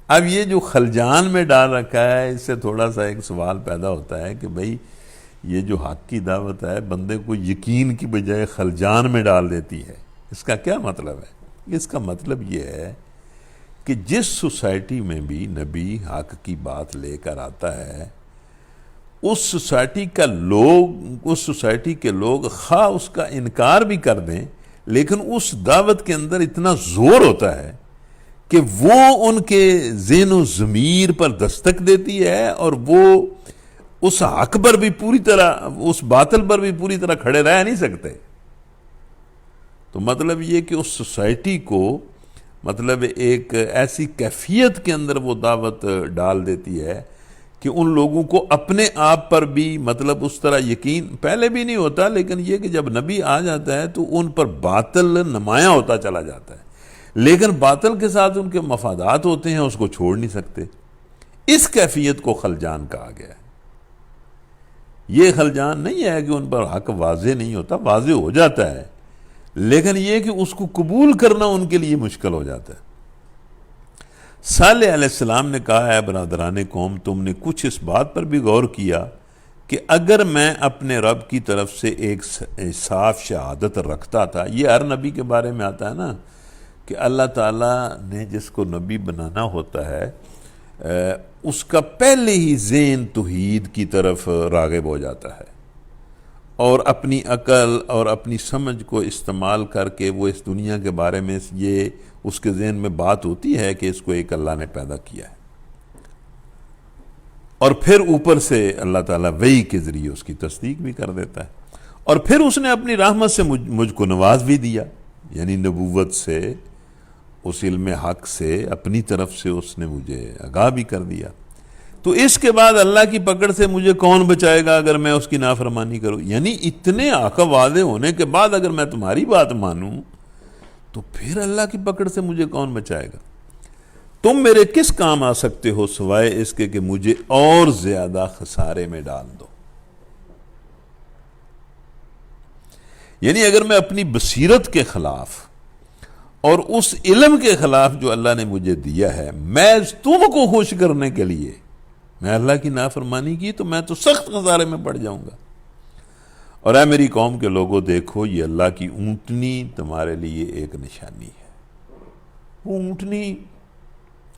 اب یہ جو خلجان میں ڈال رکھا ہے، اس سے تھوڑا سا ایک سوال پیدا ہوتا ہے کہ بھئی یہ جو حق کی دعوت ہے بندے کو یقین کی بجائے خلجان میں ڈال دیتی ہے، اس کا کیا مطلب ہے؟ اس کا مطلب یہ ہے کہ جس سوسائٹی میں بھی نبی حق کی بات لے کر آتا ہے، اس سوسائٹی کے لوگ خواہ اس کا انکار بھی کر دیں، لیکن اس دعوت کے اندر اتنا زور ہوتا ہے کہ وہ ان کے ذہن و ضمیر پر دستک دیتی ہے، اور وہ اس حق پر بھی پوری طرح، اس باطل پر بھی پوری طرح کھڑے رہ نہیں سکتے۔ تو مطلب یہ کہ اس سوسائٹی کو مطلب ایک ایسی کیفیت کے اندر وہ دعوت ڈال دیتی ہے کہ ان لوگوں کو اپنے آپ پر بھی مطلب اس طرح یقین پہلے بھی نہیں ہوتا، لیکن یہ کہ جب نبی آ جاتا ہے تو ان پر باطل نمایاں ہوتا چلا جاتا ہے، لیکن باطل کے ساتھ ان کے مفادات ہوتے ہیں، اس کو چھوڑ نہیں سکتے۔ اس کیفیت کو خلجان کہا گیا ہے۔ یہ خلجان نہیں ہے کہ ان پر حق واضح نہیں ہوتا، واضح ہو جاتا ہے، لیکن یہ کہ اس کو قبول کرنا ان کے لیے مشکل ہو جاتا ہے۔ صالح علیہ السلام نے کہا ہے برادران قوم، تم نے کچھ اس بات پر بھی غور کیا کہ اگر میں اپنے رب کی طرف سے ایک صاف شہادت رکھتا تھا، یہ ہر نبی کے بارے میں آتا ہے نا کہ اللہ تعالیٰ نے جس کو نبی بنانا ہوتا ہے اس کا پہلے ہی ذہن توحید کی طرف راغب ہو جاتا ہے، اور اپنی عقل اور اپنی سمجھ کو استعمال کر کے وہ اس دنیا کے بارے میں یہ اس کے ذہن میں بات ہوتی ہے کہ اس کو ایک اللہ نے پیدا کیا ہے، اور پھر اوپر سے اللہ تعالیٰ وحی کے ذریعے اس کی تصدیق بھی کر دیتا ہے، اور پھر اس نے اپنی رحمت سے مجھ کو نواز بھی دیا، یعنی نبوت سے، اس علم حق سے، اپنی طرف سے اس نے مجھے آگاہ بھی کر دیا۔ تو اس کے بعد اللہ کی پکڑ سے مجھے کون بچائے گا اگر میں اس کی نافرمانی کروں؟ یعنی اتنے حق واضح ہونے کے بعد اگر میں تمہاری بات مانوں تو پھر اللہ کی پکڑ سے مجھے کون بچائے گا؟ تم میرے کس کام آ سکتے ہو سوائے اس کے کہ مجھے اور زیادہ خسارے میں ڈال دو۔ یعنی اگر میں اپنی بصیرت کے خلاف اور اس علم کے خلاف جو اللہ نے مجھے دیا ہے، میں تم کو خوش کرنے کے لیے میں اللہ کی نافرمانی کی تو میں تو سخت خسارے میں پڑ جاؤں گا۔ اور اے میری قوم کے لوگوں، دیکھو یہ اللہ کی اونٹنی تمہارے لیے ایک نشانی ہے۔ وہ اونٹنی،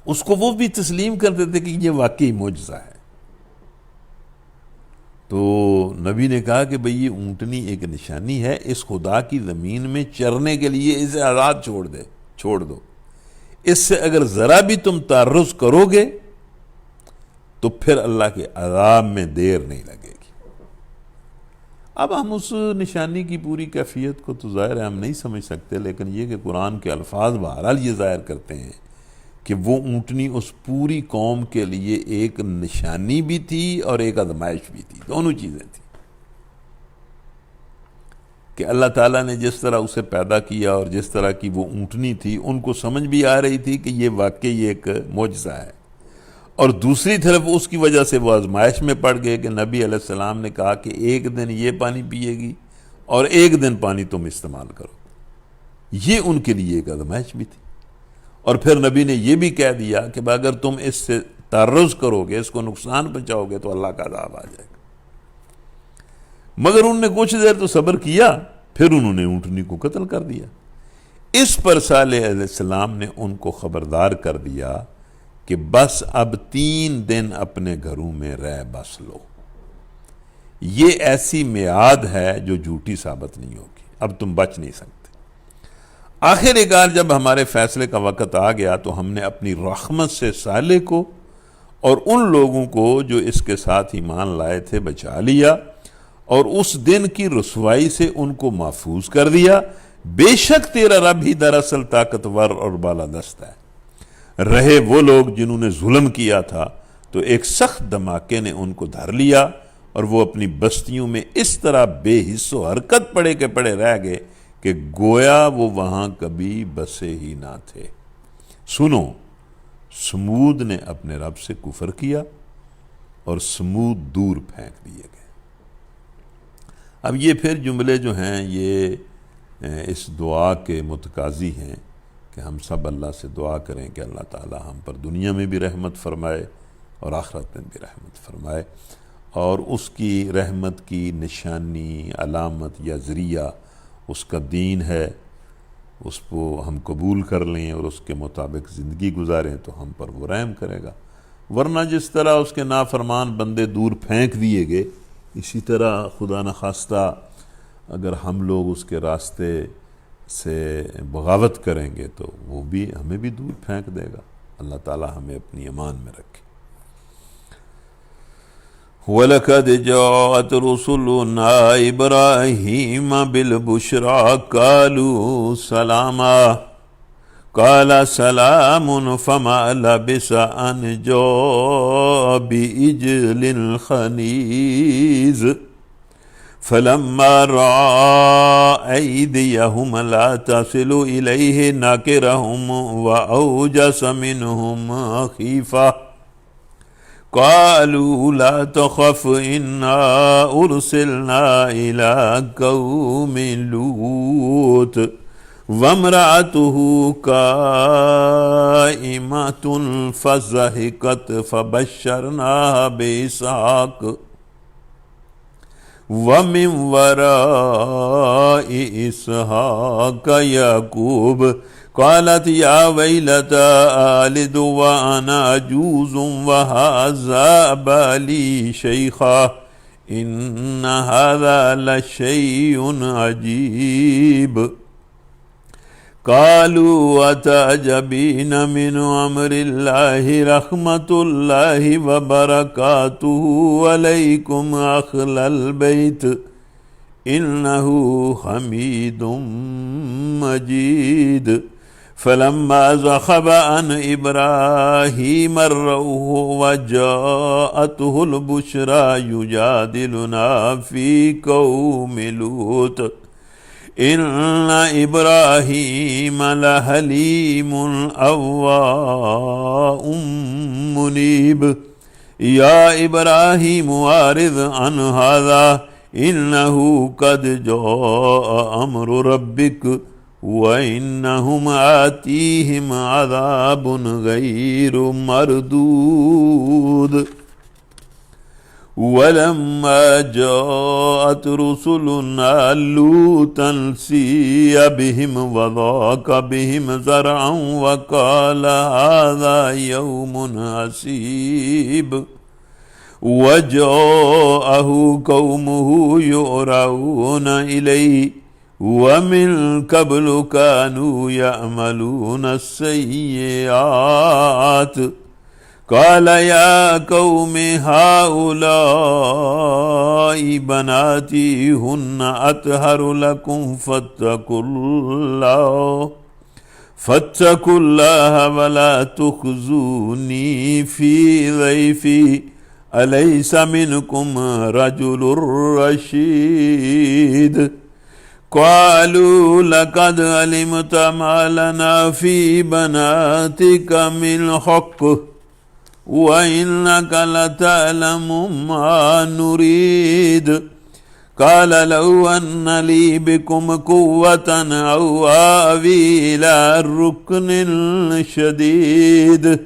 اس کو وہ بھی تسلیم کرتے تھے کہ یہ واقعی معجزہ ہے۔ تو نبی نے کہا کہ بھئی یہ اونٹنی ایک نشانی ہے، اس خدا کی زمین میں چرنے کے لیے اسے آزاد چھوڑ دو، اس سے اگر ذرا بھی تم تعرض کرو گے تو پھر اللہ کے عذاب میں دیر نہیں لگے گی۔ اب ہم اس نشانی کی پوری کیفیت کو تو ظاہر ہے ہم نہیں سمجھ سکتے، لیکن یہ کہ قرآن کے الفاظ بہرحال یہ ظاہر کرتے ہیں کہ وہ اونٹنی اس پوری قوم کے لیے ایک نشانی بھی تھی اور ایک آزمائش بھی تھی، دونوں چیزیں تھیں، کہ اللہ تعالیٰ نے جس طرح اسے پیدا کیا اور جس طرح کی وہ اونٹنی تھی ان کو سمجھ بھی آ رہی تھی کہ یہ واقعی ایک معجزہ ہے، اور دوسری طرف اس کی وجہ سے وہ آزمائش میں پڑ گئے کہ نبی علیہ السلام نے کہا کہ ایک دن یہ پانی پیے گی اور ایک دن پانی تم استعمال کرو، یہ ان کے لیے ایک آزمائش بھی تھی، اور پھر نبی نے یہ بھی کہہ دیا کہ اگر تم اس سے تعرض کرو گے، اس کو نقصان پہنچاؤ گے تو اللہ کا عذاب آ جائے گا۔ مگر انہوں نے کچھ دیر تو صبر کیا، پھر انہوں نے اونٹنی کو قتل کر دیا۔ اس پر صالح علیہ السلام نے ان کو خبردار کر دیا کہ بس اب 3 دن اپنے گھروں میں رہ بس لو، یہ ایسی میعاد ہے جو جھوٹی ثابت نہیں ہوگی، اب تم بچ نہیں سکتے۔ آخر کار جب ہمارے فیصلے کا وقت آ گیا تو ہم نے اپنی رحمت سے صالح کو اور ان لوگوں کو جو اس کے ساتھ ایمان لائے تھے بچا لیا، اور اس دن کی رسوائی سے ان کو محفوظ کر دیا۔ بے شک تیرا رب ہی دراصل طاقتور اور بالادست ہے۔ رہے وہ لوگ جنہوں نے ظلم کیا تھا تو ایک سخت دھماکے نے ان کو دھر لیا، اور وہ اپنی بستیوں میں اس طرح بے حس و حرکت پڑے کے پڑے رہ گئے کہ گویا وہ وہاں کبھی بسے ہی نہ تھے۔ سنو، سمود نے اپنے رب سے کفر کیا اور سمود دور پھینک دیے گئے۔ اب یہ پھر جملے جو ہیں یہ اس دعا کے متقاضی ہیں کہ ہم سب اللہ سے دعا کریں کہ اللہ تعالی ہم پر دنیا میں بھی رحمت فرمائے اور آخرت میں بھی رحمت فرمائے، اور اس کی رحمت کی نشانی، علامت یا ذریعہ اس کا دین ہے، اس کو ہم قبول کر لیں اور اس کے مطابق زندگی گزاریں تو ہم پر وہ رحم کرے گا۔ ورنہ جس طرح اس کے نافرمان بندے دور پھینک دیے گئے، اسی طرح خدا نخواستہ اگر ہم لوگ اس کے راستے سے بغاوت کریں گے تو وہ بھی ہمیں بھی دور پھینک دے گا۔ اللہ تعالی ہمیں اپنی امان میں رکھے۔ وَلَقَدْ جَاءَتْ رُسُلُنَا إِبْرَاهِيمَ بِالْبُشْرَىٰ قَالُوا سَلَامًا قَالَ سَلَامٌ فَمَا لَبِثَ أَنْ جَاءَ بِعِجْلٍ خَنِيذٍ فَلَمَّا رَأَىٰ أَيْدِيَهُمْ لَا تَصِلُ إِلَيْهِ نَكِرَهُمْ وَأَوْجَسَ مِنْهُمْ خِيفَةً قالوا لا تخف إنا أرسلنا إلى قوم لوط وامرأته قائمة فضحكت فبشرناها بإسحاق ومن وراء إسحاق يعقوب قالت يا ويلتى آلد وأنا عجوز وهذا بالي شيخا إن هذا لشيء عجيب قالوا أتعجبين من أمر الله رحمة الله وبركاته عليكم أهل البيت إنه حميد مجيد فلما ذهب عن إبراهيم الروع وجاءته البشرى يجادلنا في قوم لوط إن إبراهيم لحليم أواه منيب يا إبراهيم أعرض عن هذا إنه قد جاء أمر ربك وَإِنَّهُمْ آتِيهِمْ عَذَابٌ غَيْرُ مَرْدُودٍ وَلَمَّا جَاءَتْ رُسُلُنَا لُوطًا سِيءَ بِهِمْ وَضَاقَ بِهِمْ ذَرْعًا وَقَالَ هَذَا يَوْمٌ عَسِيبٌ وَجَاءَهُ قَوْمُهُ يُهْرَعُونَ إِلَيْهِ وَمِن قَبْلُ كَانُوا يَعْمَلُونَ السَّيِّئَاتِ قال يا قوم هؤلاء بناتي هن أطهر لكم فاتقوا الله ولا تخزوني في ضيفي أليس منكم رجل رشيد قالوا لقد علمت ما لنا في بناتك من حق وإنك لتعلم ما نريد قال لو أن لي بكم قوة أو آوي إلى الركن شديد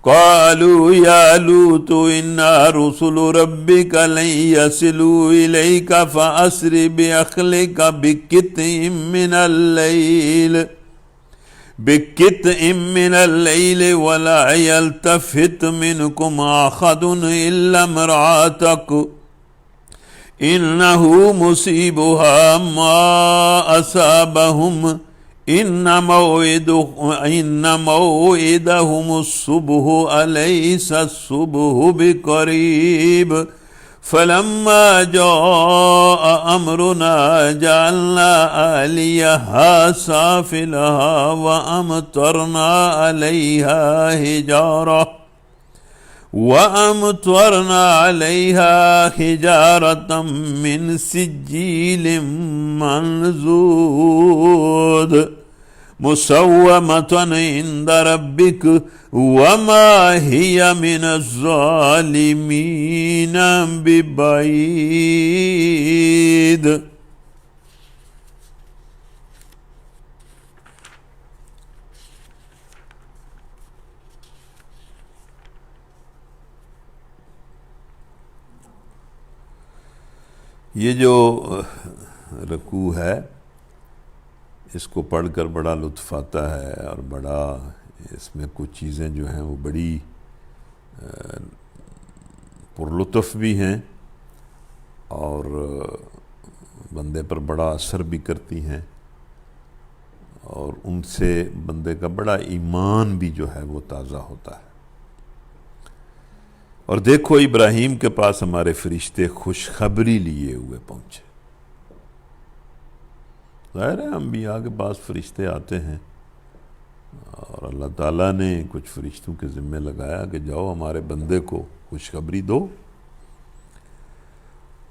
قالوا يا لوط إنا رسل ربك لن يصلوا إليك فأسر بأهلك بقطع من الليل ولا يلتفت منكم أحد إلا امرأتك إنه مصيبها ما أصابهم إن موعدهم الصبح أليس الصبح بقريب فلما جاء أمرنا جعلنا عاليها سافلها وأمطرنا عليها حجارة من سجيل منضود مسومة عند ربك وما هي من الظالمين ببعيد۔ یہ جو رکوع ہے اس کو پڑھ کر بڑا لطف آتا ہے اور بڑا اس میں کچھ چیزیں جو ہیں وہ بڑی پرلطف بھی ہیں اور بندے پر بڑا اثر بھی کرتی ہیں اور ان سے بندے کا بڑا ایمان بھی جو ہے وہ تازہ ہوتا ہے۔ اور دیکھو ابراہیم کے پاس ہمارے فرشتے خوشخبری لیے ہوئے پہنچے۔ ظاہر ہے انبیاء کے پاس فرشتے آتے ہیں اور اللہ تعالیٰ نے کچھ فرشتوں کے ذمہ لگایا کہ جاؤ ہمارے بندے کو خوشخبری دو،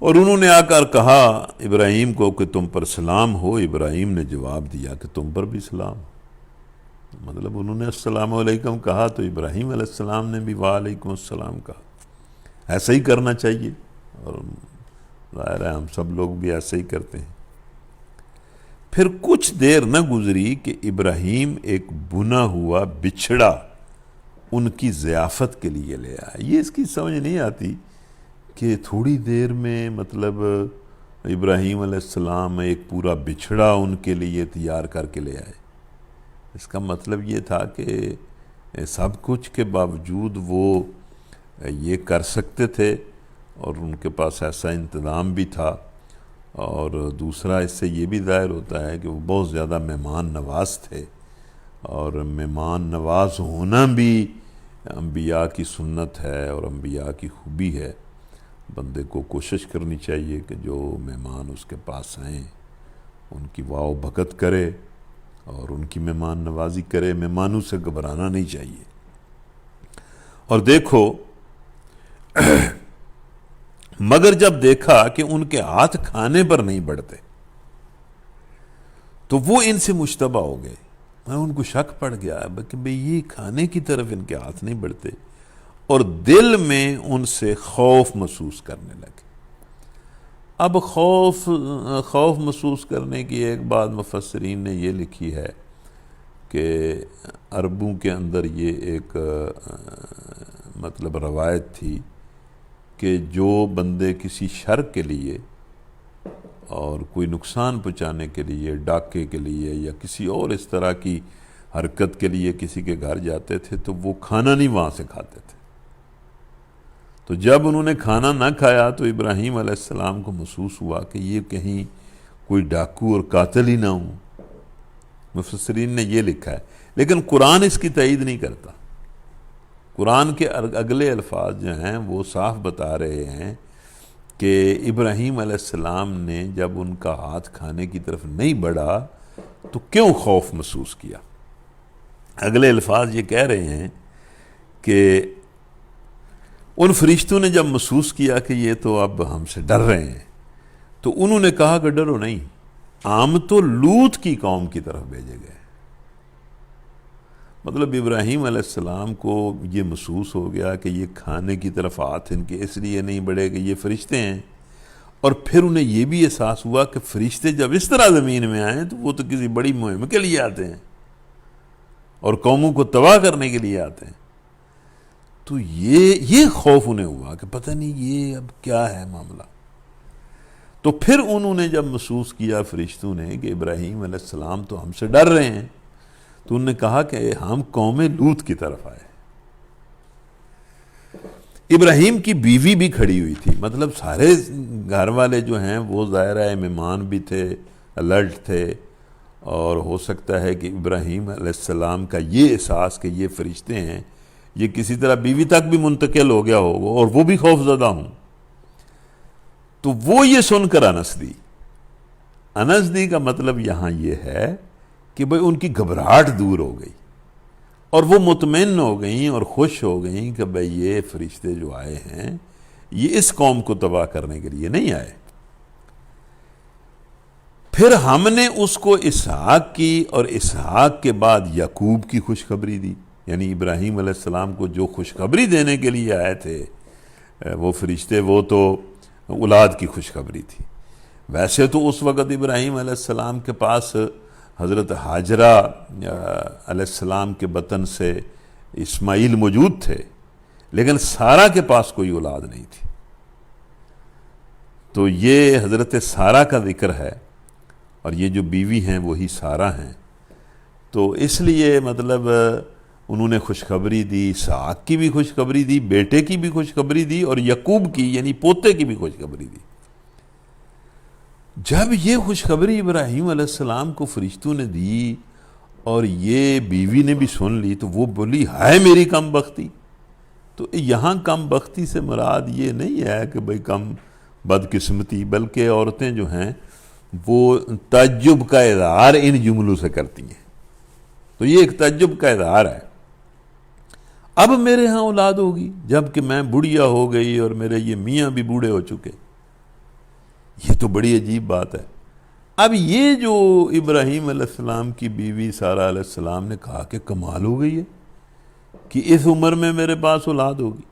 اور انہوں نے آ کر کہا ابراہیم کو کہ تم پر سلام ہو۔ ابراہیم نے جواب دیا کہ تم پر بھی سلام۔ مطلب انہوں نے السلام علیکم کہا تو ابراہیم علیہ السلام نے بھی وعلیکم السلام کہا۔ ایسا ہی کرنا چاہیے، اور ظاہر ہے ہم سب لوگ بھی ایسا ہی کرتے ہیں۔ پھر کچھ دیر نہ گزری کہ ابراہیم ایک بنا ہوا بچھڑا ان کی ضیافت کے لیے لے آیا۔ یہ اس کی سمجھ نہیں آتی کہ تھوڑی دیر میں مطلب ابراہیم علیہ السلام ایک پورا بچھڑا ان کے لیے تیار کر کے لے آئے۔ اس کا مطلب یہ تھا کہ سب کچھ کے باوجود وہ یہ کر سکتے تھے اور ان کے پاس ایسا انتظام بھی تھا، اور دوسرا اس سے یہ بھی ظاہر ہوتا ہے کہ وہ بہت زیادہ مہمان نواز تھے، اور مہمان نواز ہونا بھی انبیاء کی سنت ہے اور انبیاء کی خوبی ہے۔ بندے کو کوشش کرنی چاہیے کہ جو مہمان اس کے پاس آئیں ان کی واؤ بھگت کرے اور ان کی مہمان نوازی کرے، مہمانوں سے گھبرانا نہیں چاہیے۔ اور دیکھو مگر جب دیکھا کہ ان کے ہاتھ کھانے پر نہیں بڑھتے تو وہ ان سے مشتبہ ہو گئے، ان کو شک پڑ گیا کہ بھئی یہ کھانے کی طرف ان کے ہاتھ نہیں بڑھتے، اور دل میں ان سے خوف محسوس کرنے لگے۔ اب خوف محسوس کرنے کی ایک بات مفسرین نے یہ لکھی ہے کہ عربوں کے اندر یہ ایک مطلب روایت تھی کہ جو بندے کسی شر کے لیے اور کوئی نقصان پہنچانے کے لیے، ڈاکے کے لیے یا کسی اور اس طرح کی حرکت کے لیے کسی کے گھر جاتے تھے تو وہ کھانا نہیں وہاں سے کھاتے تھے۔ تو جب انہوں نے کھانا نہ کھایا تو ابراہیم علیہ السلام کو محسوس ہوا کہ یہ کہیں کوئی ڈاکو اور قاتل ہی نہ ہوں۔ مفسرین نے یہ لکھا ہے، لیکن قرآن اس کی تائید نہیں کرتا۔ قرآن کے اگلے الفاظ جو ہیں وہ صاف بتا رہے ہیں کہ ابراہیم علیہ السلام نے جب ان کا ہاتھ کھانے کی طرف نہیں بڑھا تو کیوں خوف محسوس کیا۔ اگلے الفاظ یہ کہہ رہے ہیں کہ ان فرشتوں نے جب محسوس کیا کہ یہ تو اب ہم سے ڈر رہے ہیں تو انہوں نے کہا کہ ڈرو نہیں، ہم تو لوط کی قوم کی طرف بھیجے گئے۔ مطلب ابراہیم علیہ السلام کو یہ محسوس ہو گیا کہ یہ کھانے کی طرف ہاتھ ان کے اس لیے نہیں بڑھے کہ یہ فرشتے ہیں، اور پھر انہیں یہ بھی احساس ہوا کہ فرشتے جب اس طرح زمین میں آئیں تو وہ تو کسی بڑی مہم کے لیے آتے ہیں اور قوموں کو تباہ کرنے کے لیے آتے ہیں۔ تو یہ خوف انہیں ہوا کہ پتہ نہیں یہ اب کیا ہے معاملہ۔ تو پھر انہوں نے جب محسوس کیا فرشتوں نے کہ ابراہیم علیہ السلام تو ہم سے ڈر رہے ہیں، تو انہوں نے کہا کہ ہم قوم لوط کی طرف آئے۔ ابراہیم کی بیوی بھی کھڑی ہوئی تھی، مطلب سارے گھر والے جو ہیں وہ ظاہر مہمان بھی تھے، الرٹ تھے، اور ہو سکتا ہے کہ ابراہیم علیہ السلام کا یہ احساس کہ یہ فرشتے ہیں یہ کسی طرح بیوی تک بھی منتقل ہو گیا ہو اور وہ بھی خوف زدہ ہوں۔ تو وہ یہ سن کر انس دی کا مطلب یہاں یہ ہے کہ بھئی ان کی گھبراہٹ دور ہو گئی اور وہ مطمئن ہو گئیں اور خوش ہو گئیں کہ بھئی یہ فرشتے جو آئے ہیں یہ اس قوم کو تباہ کرنے کے لیے نہیں آئے۔ پھر ہم نے اس کو اسحاق کی اور اسحاق کے بعد یعقوب کی خوشخبری دی، یعنی ابراہیم علیہ السلام کو جو خوشخبری دینے کے لیے آئے تھے وہ فرشتے، وہ تو اولاد کی خوشخبری تھی۔ ویسے تو اس وقت ابراہیم علیہ السلام کے پاس حضرت حاجرہ علیہ السلام کے بطن سے اسماعیل موجود تھے، لیکن سارہ کے پاس کوئی اولاد نہیں تھی۔ تو یہ حضرت سارہ کا ذکر ہے، اور یہ جو بیوی ہیں وہی سارہ ہیں۔ تو اس لیے مطلب انہوں نے خوشخبری دی، اسحاق کی بھی خوشخبری دی، بیٹے کی بھی خوشخبری دی، اور یعقوب کی یعنی پوتے کی بھی خوشخبری دی۔ جب یہ خوشخبری ابراہیم علیہ السلام کو فرشتوں نے دی اور یہ بیوی نے بھی سن لی تو وہ بولی ہائے میری کم بختی۔ تو یہاں کم بختی سے مراد یہ نہیں ہے کہ بھئی کم بدقسمتی، بلکہ عورتیں جو ہیں وہ تعجب کا اظہار ان جملوں سے کرتی ہیں۔ تو یہ ایک تعجب کا اظہار ہے، اب میرے ہاں اولاد ہوگی جب کہ میں بڑھیا ہو گئی اور میرے یہ میاں بھی بوڑھے ہو چکے۔ یہ تو بڑی عجیب بات ہے۔ اب یہ جو ابراہیم علیہ السلام کی بیوی سارہ علیہ السلام نے کہا کہ کمال ہو گئی ہے کہ اس عمر میں میرے پاس اولاد ہوگی،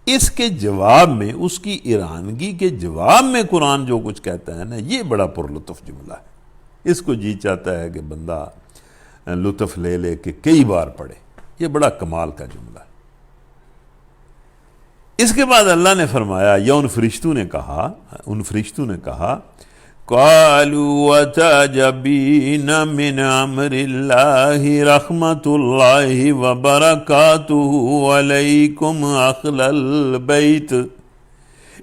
اس کے جواب میں، اس کی ایرانگی کے جواب میں قرآن جو کچھ کہتا ہے نا، یہ بڑا پرلطف جملہ ہے۔ اس کو جی چاہتا ہے کہ بندہ لطف لے لے کے کئی بار پڑھے، یہ بڑا کمال کا جملہ ہے۔ اس کے بعد اللہ نے فرمایا، یا ان فرشتوں نے کہا قَالُوا وَتَعْجَبِينَ مِنْ أَمْرِ اللَّهِ رَحْمَةُ اللَّهِ وَبَرَكَاتُهُ عَلَيْكُمْ أَهْلَ الْبَيْتِ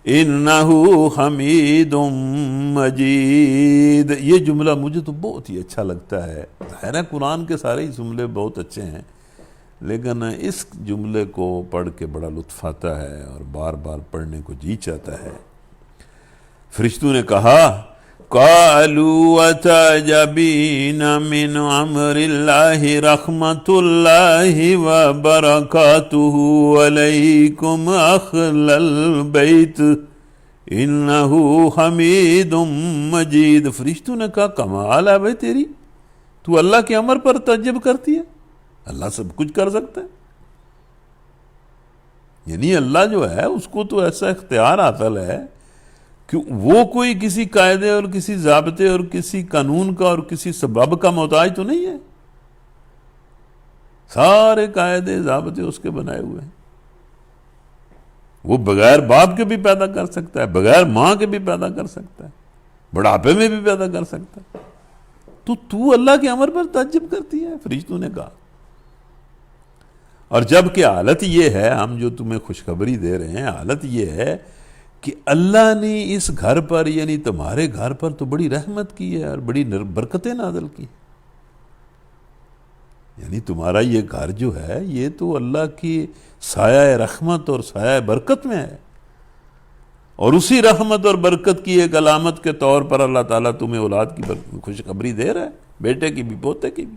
إِنَّهُ حَمِيدٌ مَجِيدٌ۔ یہ جملہ مجھے تو بہت ہی اچھا لگتا ہے۔ ظاہر ہے قرآن کے سارے ہی جملے بہت اچھے ہیں، لیکن اس جملے کو پڑھ کے بڑا لطف آتا ہے اور بار بار پڑھنے کو جی چاہتا ہے۔ فرشتوں نے کہا قَالُوا وَتَعْجَبِينَ مِنْ أَمْرِ اللَّهِ رَحْمَةُ اللَّهِ وَبَرَكَاتُهُ عَلَيْكُمْ أَهْلَ الْبَيْتِ إِنَّهُ حَمِيدٌ مَجِيدٌ۔ فرشتوں نے کہا کمال ہے بھائی تیری، تو اللہ کے امر پر تعجب کرتی ہے، اللہ سب کچھ کر سکتا ہے۔ یعنی اللہ جو ہے اس کو تو ایسا اختیار حاصل ہے کہ وہ کوئی کسی قاعدے اور کسی ضابطے اور کسی قانون کا اور کسی سبب کا محتاج تو نہیں ہے۔ سارے قاعدے ضابطے اس کے بنائے ہوئے ہیں۔ وہ بغیر باپ کے بھی پیدا کر سکتا ہے، بغیر ماں کے بھی پیدا کر سکتا ہے، بڑھاپے میں بھی پیدا کر سکتا ہے۔ تو اللہ کے امر پر تعجب کرتی ہے، فرشتوں نے کہا۔ اور جب کہ حالت یہ ہے، ہم جو تمہیں خوشخبری دے رہے ہیں، حالت یہ ہے کہ اللہ نے اس گھر پر یعنی تمہارے گھر پر تو بڑی رحمت کی ہے اور بڑی برکتیں نازل کی۔ یعنی تمہارا یہ گھر جو ہے یہ تو اللہ کی سایہ رحمت اور سایہ برکت میں ہے، اور اسی رحمت اور برکت کی ایک علامت کے طور پر اللہ تعالیٰ تمہیں اولاد کی خوشخبری دے رہا ہے، بیٹے کی بھی پوتے کی بھی۔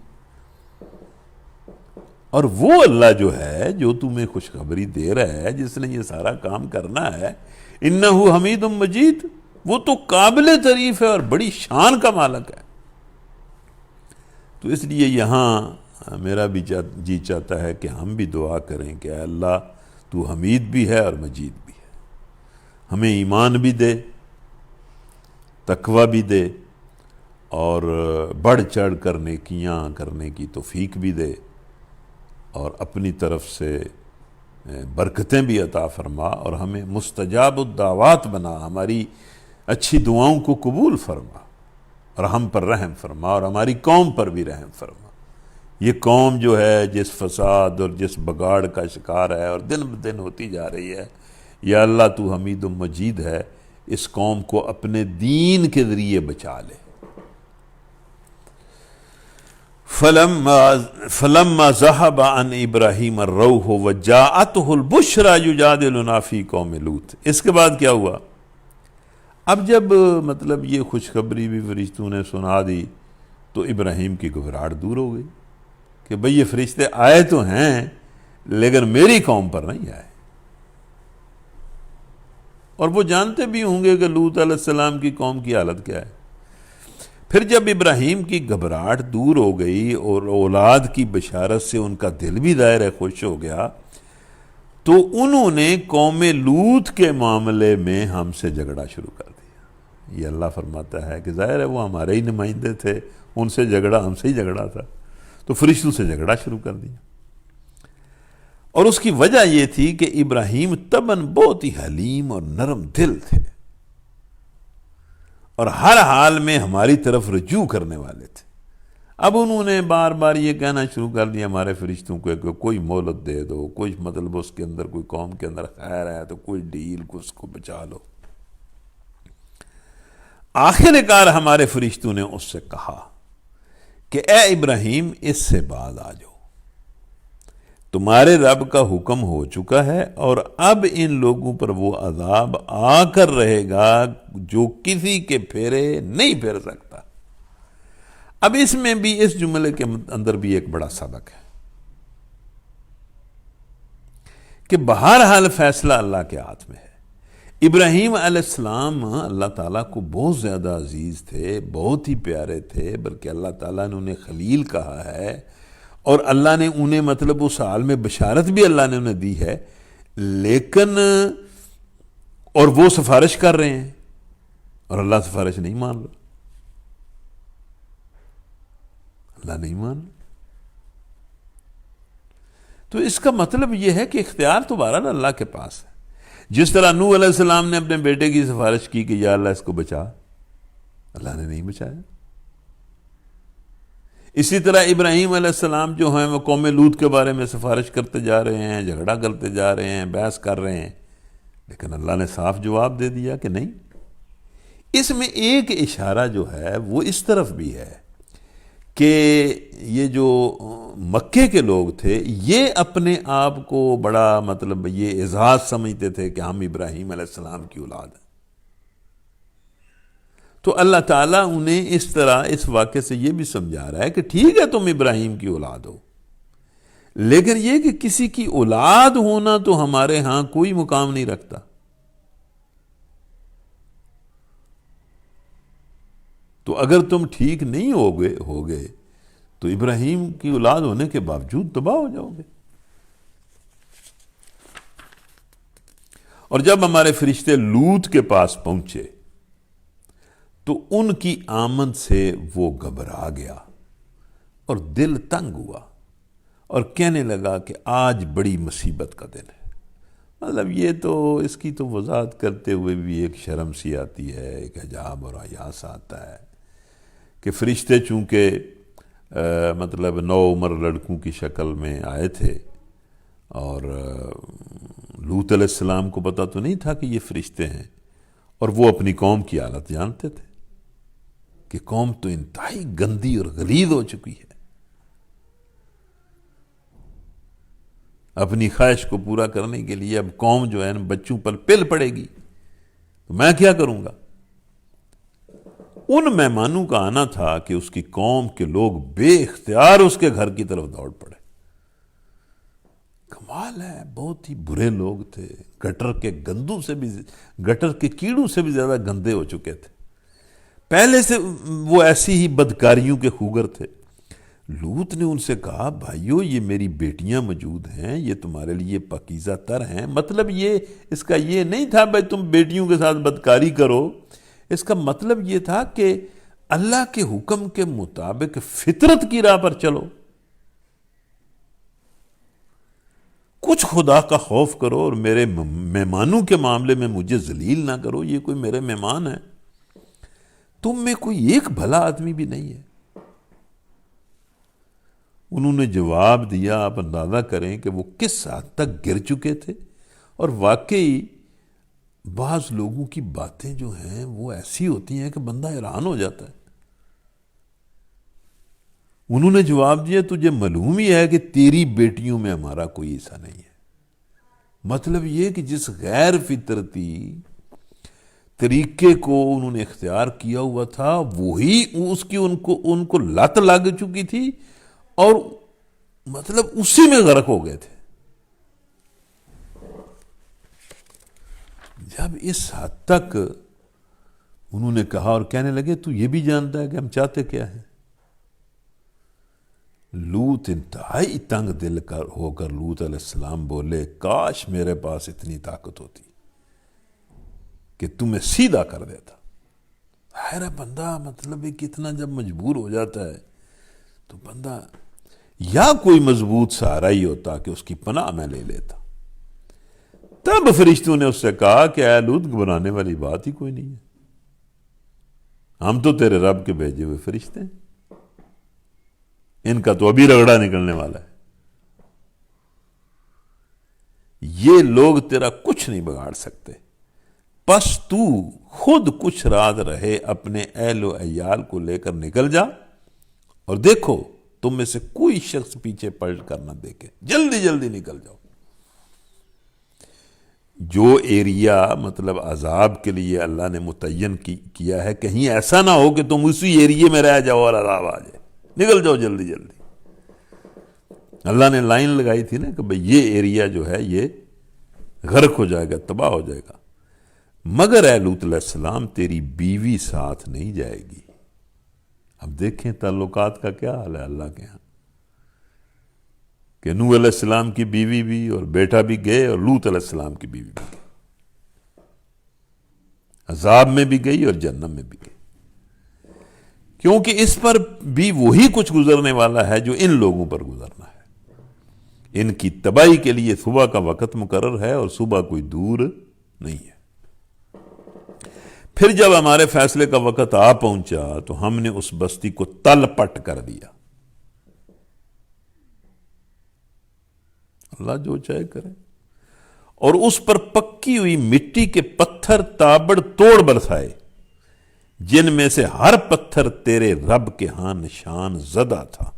اور وہ اللہ جو ہے جو تمہیں خوشخبری دے رہا ہے، جس نے یہ سارا کام کرنا ہے، انہ حمید مجید، وہ تو قابل تعریف ہے اور بڑی شان کا مالک ہے۔ تو اس لیے یہاں میرا بھی جی چاہتا ہے کہ ہم بھی دعا کریں کہ اے اللہ تو حمید بھی ہے اور مجید بھی ہے، ہمیں ایمان بھی دے، تقوی بھی دے، اور بڑھ چڑھ کر نیکیاں کرنے کی توفیق بھی دے، اور اپنی طرف سے برکتیں بھی عطا فرما، اور ہمیں مستجاب الدعوات بنا، ہماری اچھی دعاؤں کو قبول فرما، اور ہم پر رحم فرما، اور ہماری قوم پر بھی رحم فرما۔ یہ قوم جو ہے جس فساد اور جس بگاڑ کا شکار ہے اور دن بدن ہوتی جا رہی ہے، یا اللہ تو حمید و مجید ہے، اس قوم کو اپنے دین کے ذریعے بچا لے۔ فلما ذهب عن ابراہیم الروح وجاءته البشرى يجادلنا فی قوم لوط۔ اس کے بعد کیا ہوا؟ اب جب مطلب یہ خوشخبری بھی فرشتوں نے سنا دی تو ابراہیم کی گھبراہٹ دور ہو گئی کہ بھئی یہ فرشتے آئے تو ہیں لیکن میری قوم پر نہیں آئے۔ اور وہ جانتے بھی ہوں گے کہ لوط علیہ السلام کی قوم کی حالت کیا ہے۔ پھر جب ابراہیم کی گھبراہٹ دور ہو گئی اور اولاد کی بشارت سے ان کا دل بھی ظاہر ہے خوش ہو گیا، تو انہوں نے قوم لوط کے معاملے میں ہم سے جھگڑا شروع کر دیا۔ یہ اللہ فرماتا ہے کہ ظاہر ہے وہ ہمارے ہی نمائندے تھے، ان سے جھگڑا ہم سے ہی جھگڑا تھا، تو فرشتوں سے جھگڑا شروع کر دیا۔ اور اس کی وجہ یہ تھی کہ ابراہیم طبعاً بہت ہی حلیم اور نرم دل تھے، اور ہر حال میں ہماری طرف رجوع کرنے والے تھے۔ اب انہوں نے بار بار یہ کہنا شروع کر دیا ہمارے فرشتوں کو کہ کوئی مہلت دے دو، کوئی مطلب اس کے اندر کوئی قوم کے اندر خیر ہے تو کوئی ڈیل کو اس کو بچا لو۔ آخر کار ہمارے فرشتوں نے اس سے کہا کہ اے ابراہیم اس سے بعد آ جاؤ، تمہارے رب کا حکم ہو چکا ہے، اور اب ان لوگوں پر وہ عذاب آ کر رہے گا جو کسی کے پھیرے نہیں پھیر سکتا۔ اب اس میں بھی اس جملے کے اندر بھی ایک بڑا سبق ہے کہ بہرحال فیصلہ اللہ کے ہاتھ میں ہے۔ ابراہیم علیہ السلام اللہ تعالیٰ کو بہت زیادہ عزیز تھے، بہت ہی پیارے تھے، بلکہ اللہ تعالیٰ نے انہیں خلیل کہا ہے، اور اللہ نے انہیں مطلب اس حال میں بشارت بھی اللہ نے انہیں دی ہے، لیکن اور وہ سفارش کر رہے ہیں اور اللہ سفارش نہیں مان رہا، اللہ نہیں مان رہا۔ تو اس کا مطلب یہ ہے کہ اختیار تو بہرحال اللہ کے پاس ہے۔ جس طرح نوح علیہ السلام نے اپنے بیٹے کی سفارش کی کہ یا اللہ اس کو بچا، اللہ نے نہیں بچایا۔ اسی طرح ابراہیم علیہ السلام جو ہیں وہ قوم لوط کے بارے میں سفارش کرتے جا رہے ہیں، جھگڑا کرتے جا رہے ہیں، بحث کر رہے ہیں، لیکن اللہ نے صاف جواب دے دیا کہ نہیں۔ اس میں ایک اشارہ جو ہے وہ اس طرف بھی ہے کہ یہ جو مکے کے لوگ تھے یہ اپنے آپ کو بڑا مطلب یہ اعزاز سمجھتے تھے کہ ہم ابراہیم علیہ السلام کی اولاد ہیں۔ تو اللہ تعالیٰ انہیں اس طرح اس واقعے سے یہ بھی سمجھا رہا ہے کہ ٹھیک ہے تم ابراہیم کی اولاد ہو، لیکن یہ کہ کسی کی اولاد ہونا تو ہمارے ہاں کوئی مقام نہیں رکھتا۔ تو اگر تم ٹھیک نہیں ہوگے تو ابراہیم کی اولاد ہونے کے باوجود تباہ ہو جاؤ گے۔ اور جب ہمارے فرشتے لوط کے پاس پہنچے تو ان کی آمد سے وہ گھبرا گیا اور دل تنگ ہوا اور کہنے لگا کہ آج بڑی مصیبت کا دن ہے۔ مطلب یہ تو اس کی تو وضاحت کرتے ہوئے بھی ایک شرم سی آتی ہے، ایک حجاب اور حیا سا آتا ہے کہ فرشتے چونکہ مطلب نو عمر لڑکوں کی شکل میں آئے تھے، اور لوط علیہ السلام کو پتہ تو نہیں تھا کہ یہ فرشتے ہیں، اور وہ اپنی قوم کی حالت جانتے تھے کہ قوم تو انتہائی گندی اور غلیظ ہو چکی ہے۔ اپنی خواہش کو پورا کرنے کے لیے اب قوم جو ہے بچوں پر پل پڑے گی، تو میں کیا کروں گا؟ ان مہمانوں کا آنا تھا کہ اس کی قوم کے لوگ بے اختیار اس کے گھر کی طرف دوڑ پڑے۔ کمال ہے، بہت ہی برے لوگ تھے، گٹر کے گندوں سے بھی، گٹر کے کیڑوں سے بھی زیادہ گندے ہو چکے تھے، پہلے سے وہ ایسی ہی بدکاریوں کے خوگر تھے۔ لوط نے ان سے کہا بھائیو یہ میری بیٹیاں موجود ہیں، یہ تمہارے لیے پاکیزہ تر ہیں۔ مطلب یہ اس کا یہ نہیں تھا بھائی تم بیٹیوں کے ساتھ بدکاری کرو، اس کا مطلب یہ تھا کہ اللہ کے حکم کے مطابق فطرت کی راہ پر چلو، کچھ خدا کا خوف کرو اور میرے مہمانوں کے معاملے میں مجھے ذلیل نہ کرو، یہ کوئی میرے مہمان ہیں، تم میں کوئی ایک بھلا آدمی بھی نہیں ہے۔ انہوں نے جواب دیا، آپ اندازہ کریں کہ وہ کس حد تک گر چکے تھے، اور واقعی بعض لوگوں کی باتیں جو ہیں وہ ایسی ہوتی ہیں کہ بندہ حیران ہو جاتا ہے۔ انہوں نے جواب دیا تجھے معلوم ہی ہے کہ تیری بیٹیوں میں ہمارا کوئی حصہ نہیں ہے۔ مطلب یہ کہ جس غیر فطرتی طریقے کو انہوں نے اختیار کیا ہوا تھا وہی اس کی ان کو لت لگ چکی تھی، اور مطلب اسی میں غرق ہو گئے تھے۔ جب اس حد تک انہوں نے کہا اور کہنے لگے تو یہ بھی جانتا ہے کہ ہم چاہتے کیا ہیں؟ لوط انتہائی تنگ دل ہو کر لوط علیہ السلام بولے کاش میرے پاس اتنی طاقت ہوتی کہ تمہیں سیدھا کر دیتا۔ ہے بندہ مطلب کتنا جب مجبور ہو جاتا ہے تو بندہ یا کوئی مضبوط سہارا ہی ہوتا کہ اس کی پناہ میں لے لیتا۔ تب فرشتوں نے اس سے کہا کہ اے لوط گھبرانے والی بات ہی کوئی نہیں ہے، ہم تو تیرے رب کے بھیجے ہوئے فرشتے ہیں، ان کا تو ابھی رگڑا نکلنے والا ہے، یہ لوگ تیرا کچھ نہیں بگاڑ سکتے، بس تو خود کچھ رات رہے اپنے اہل و عیال کو لے کر نکل جا، اور دیکھو تم میں سے کوئی شخص پیچھے پلٹ کر نہ دیکھے، جلدی جلدی نکل جاؤ۔ جو ایریا مطلب عذاب کے لیے اللہ نے متعین کیا ہے، کہیں ایسا نہ ہو کہ تم اسی ایریے میں رہ جاؤ اور عذاب آ جائے، نکل جاؤ جلدی جلدی۔ اللہ نے لائن لگائی تھی نا کہ بھئی یہ ایریا جو ہے یہ غرق ہو جائے گا، تباہ ہو جائے گا، مگر اے لوط علیہ السلام تیری بیوی ساتھ نہیں جائے گی۔ اب دیکھیں تعلقات کا کیا حال ہے اللہ کے ہاں، کہ نوح علیہ السلام کی بیوی بھی اور بیٹا بھی گئے، اور لوط علیہ السلام کی بیوی بھی گئی، عذاب میں بھی گئی اور جہنم میں بھی گئی، کیونکہ اس پر بھی وہی کچھ گزرنے والا ہے جو ان لوگوں پر گزرنا ہے۔ ان کی تباہی کے لیے صبح کا وقت مقرر ہے، اور صبح کوئی دور نہیں ہے۔ پھر جب ہمارے فیصلے کا وقت آ پہنچا تو ہم نے اس بستی کو تل پٹ کر دیا۔ اللہ جو چاہے کرے، اور اس پر پکی ہوئی مٹی کے پتھر تابڑ توڑ برسائے، جن میں سے ہر پتھر تیرے رب کے ہاں نشان زدہ تھا۔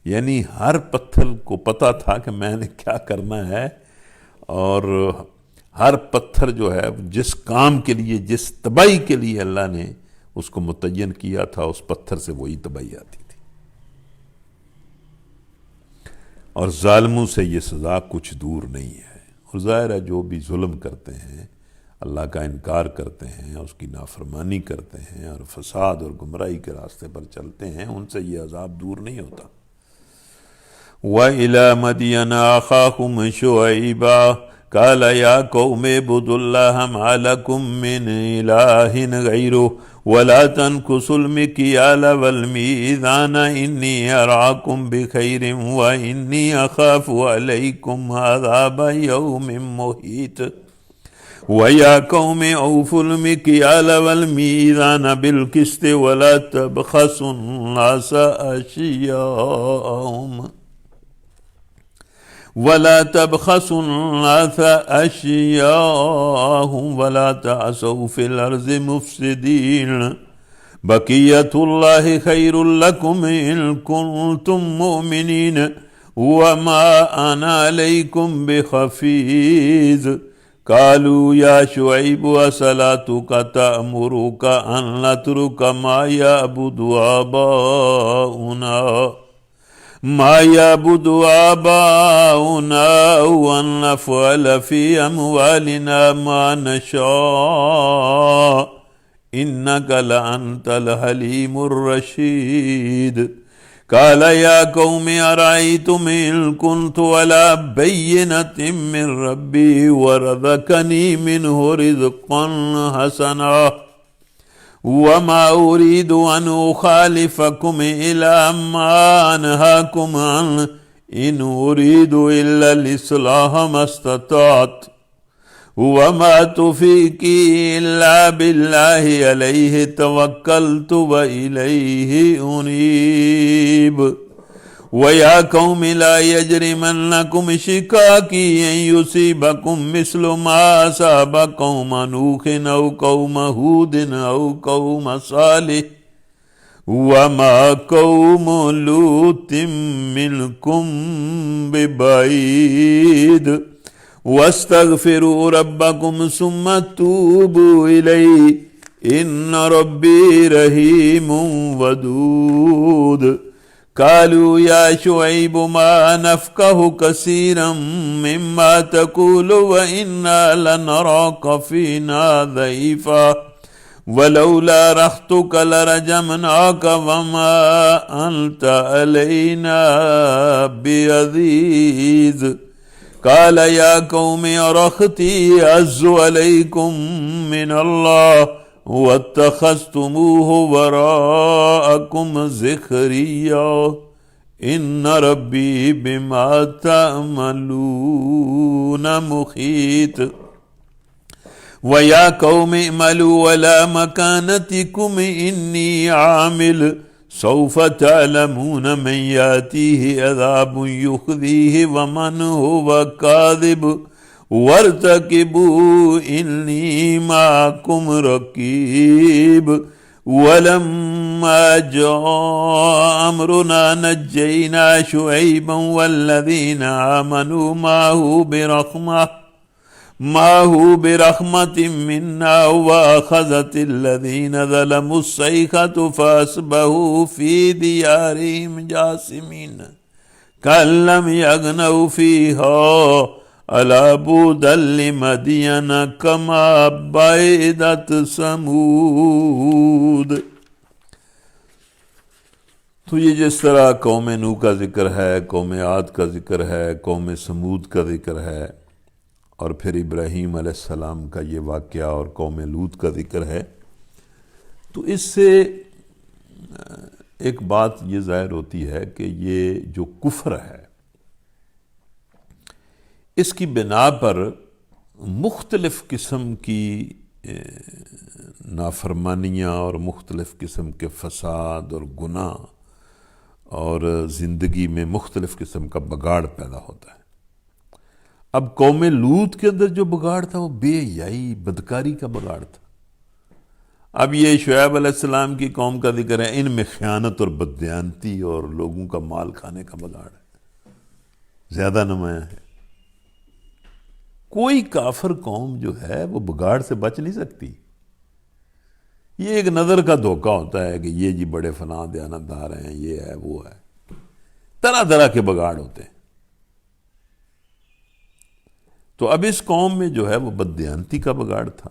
یعنی ہر پتھر کو پتا تھا کہ میں نے کیا کرنا ہے، اور ہر پتھر جو ہے جس کام کے لیے، جس تباہی کے لیے اللہ نے اس کو متعین کیا تھا، اس پتھر سے وہی تباہی آتی تھی۔ اور ظالموں سے یہ سزا کچھ دور نہیں ہے۔ اور ظاہر ہے جو بھی ظلم کرتے ہیں، اللہ کا انکار کرتے ہیں، اس کی نافرمانی کرتے ہیں، اور فساد اور گمراہی کے راستے پر چلتے ہیں، ان سے یہ عذاب دور نہیں ہوتا۔ وَإِلَى مَدْيَنَ أَخَاهُمْ شُعَيْبًا قال يا قوم اعبدوا الله ما لكم من إله غيره ولا تنقصوا المكيال والميزان إني أراكم بخير وإني أخاف عليكم عذاب يوم محيط ويا قوم أوفوا المكيال والميزان بالقسط ولا تبخسوا الناس أشياءهم ولا تبخسوا الناس أشياءهم ولا تعثوا في الأرض مفسدين بقیت اللہ خیر لکم ان کنتم مؤمنین وما انا علیکم بحفیظ قالوا یا شعیب اصلاتک تأمرک ان نترک ما یعبد آباؤنا وان نفعل فی اموالنا ما نشاء انک لانت الحلیم الرشید قال یا قوم ارأیتم ان کنت علی بینۃ من ربی ورزقنی منہ رزقا حسنا وما اريد ان اخالفكم الى ما انهاكم عنه ان اريد الا الاصلاح ما استطعت وما توفيقي الا بالله عليه توكلت واليه انيب وَيَا قَوْمِ لَا يَجْرِمَنَّكُمْ شِقَاقِي أَن يُصِيبَكُم مِّثْلُ مَا أَصَابَ قَوْمَ نُوحٍ أَوْ قَوْمَ هُودٍ أَوْ قَوْمَ صَالِحٍ وَمَا قَوْمُ لُوطٍ مِّنكُم بِبَعِيدٍ وَاسْتَغْفِرُوا رَبَّكُمْ ثُمَّ تُوبُوا إِلَيْهِ إِنَّ رَبِّي رَحِيمٌ وَدُودٌ قالوا يا شعيب ما نفقه كثيرا مما تقول وإنا لنراك فينا ضعيفا ولولا رحتك لرجمناك وما أنت علينا بعزيز قال يا قوم أرختي أعز عليكم من الله واتخذتموه وراءكم ذخريا ان ربي بما تعملون محيط ويا قوم اعملوا على مكانتكم اني عامل سوف تعلمون من ياتيه عذاب يخزيه ومن هو كاذب وارتقبوا إني معكم رقيب ولما جاء أمرنا نجينا شعيبا والذين آمنوا معه برحمة منا وأخذت الذين ظلموا الصيحة فأصبحوا في ديارهم جاثمين كأن لم يغنوا فيها ألا بعدا لمدين كما بعدت ثمود۔ تو یہ جس طرح قوم نوح کا ذکر ہے، قوم عاد کا ذکر ہے، قوم سمود کا ذکر ہے، اور پھر ابراہیم علیہ السلام کا یہ واقعہ اور قوم لوط کا ذکر ہے، تو اس سے ایک بات یہ ظاہر ہوتی ہے کہ یہ جو کفر ہے اس کی بنا پر مختلف قسم کی نافرمانیاں اور مختلف قسم کے فساد اور گناہ اور زندگی میں مختلف قسم کا بگاڑ پیدا ہوتا ہے۔ اب قوم لوط کے اندر جو بگاڑ تھا وہ بے حیائی بدکاری کا بگاڑ تھا۔ اب یہ شعیب علیہ السلام کی قوم کا ذکر ہے، ان میں خیانت اور بددیانتی اور لوگوں کا مال کھانے کا بگاڑ ہے، زیادہ نمایاں ہے۔ کوئی کافر قوم جو ہے وہ بگاڑ سے بچ نہیں سکتی۔ یہ ایک نظر کا دھوکہ ہوتا ہے کہ یہ جی بڑے فلاں دیانتدار ہیں، یہ ہے وہ ہے، طرح طرح کے بگاڑ ہوتے ہیں۔ تو اب اس قوم میں جو ہے وہ بددیانتی کا بگاڑ تھا،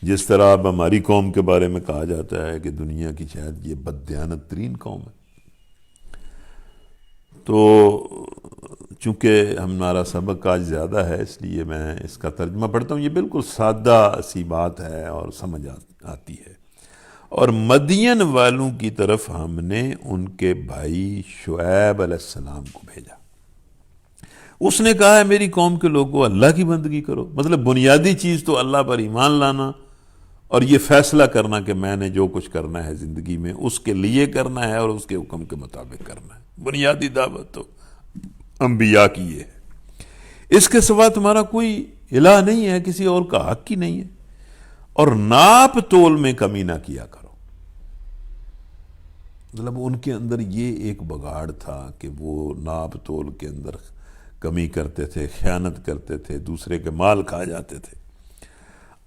جس طرح اب ہماری قوم کے بارے میں کہا جاتا ہے کہ دنیا کی شاید یہ بددیانت ترین قوم ہے۔ تو چونکہ ہمارا سبق آج زیادہ ہے اس لیے میں اس کا ترجمہ پڑھتا ہوں۔ یہ بالکل سادہ سی بات ہے اور سمجھ آتی ہے۔ اور مدین والوں کی طرف ہم نے ان کے بھائی شعیب علیہ السلام کو بھیجا۔ اس نے کہا ہے میری قوم کے لوگوں اللہ کی بندگی کرو، مطلب بنیادی چیز تو اللہ پر ایمان لانا اور یہ فیصلہ کرنا کہ میں نے جو کچھ کرنا ہے زندگی میں اس کے لیے کرنا ہے اور اس کے حکم کے مطابق کرنا ہے۔ بنیادی دعوت تو انبیاء کی یہ ہے۔ اس کے سوا تمہارا کوئی الہ نہیں ہے، کسی اور کا حق ہی نہیں ہے، اور ناپ تول میں کمی نہ کیا کرو. مطلب ان کے اندر یہ ایک بگاڑ تھا کہ وہ ناپ تول کے اندر کمی کرتے تھے، خیانت کرتے تھے، دوسرے کے مال کھا جاتے تھے.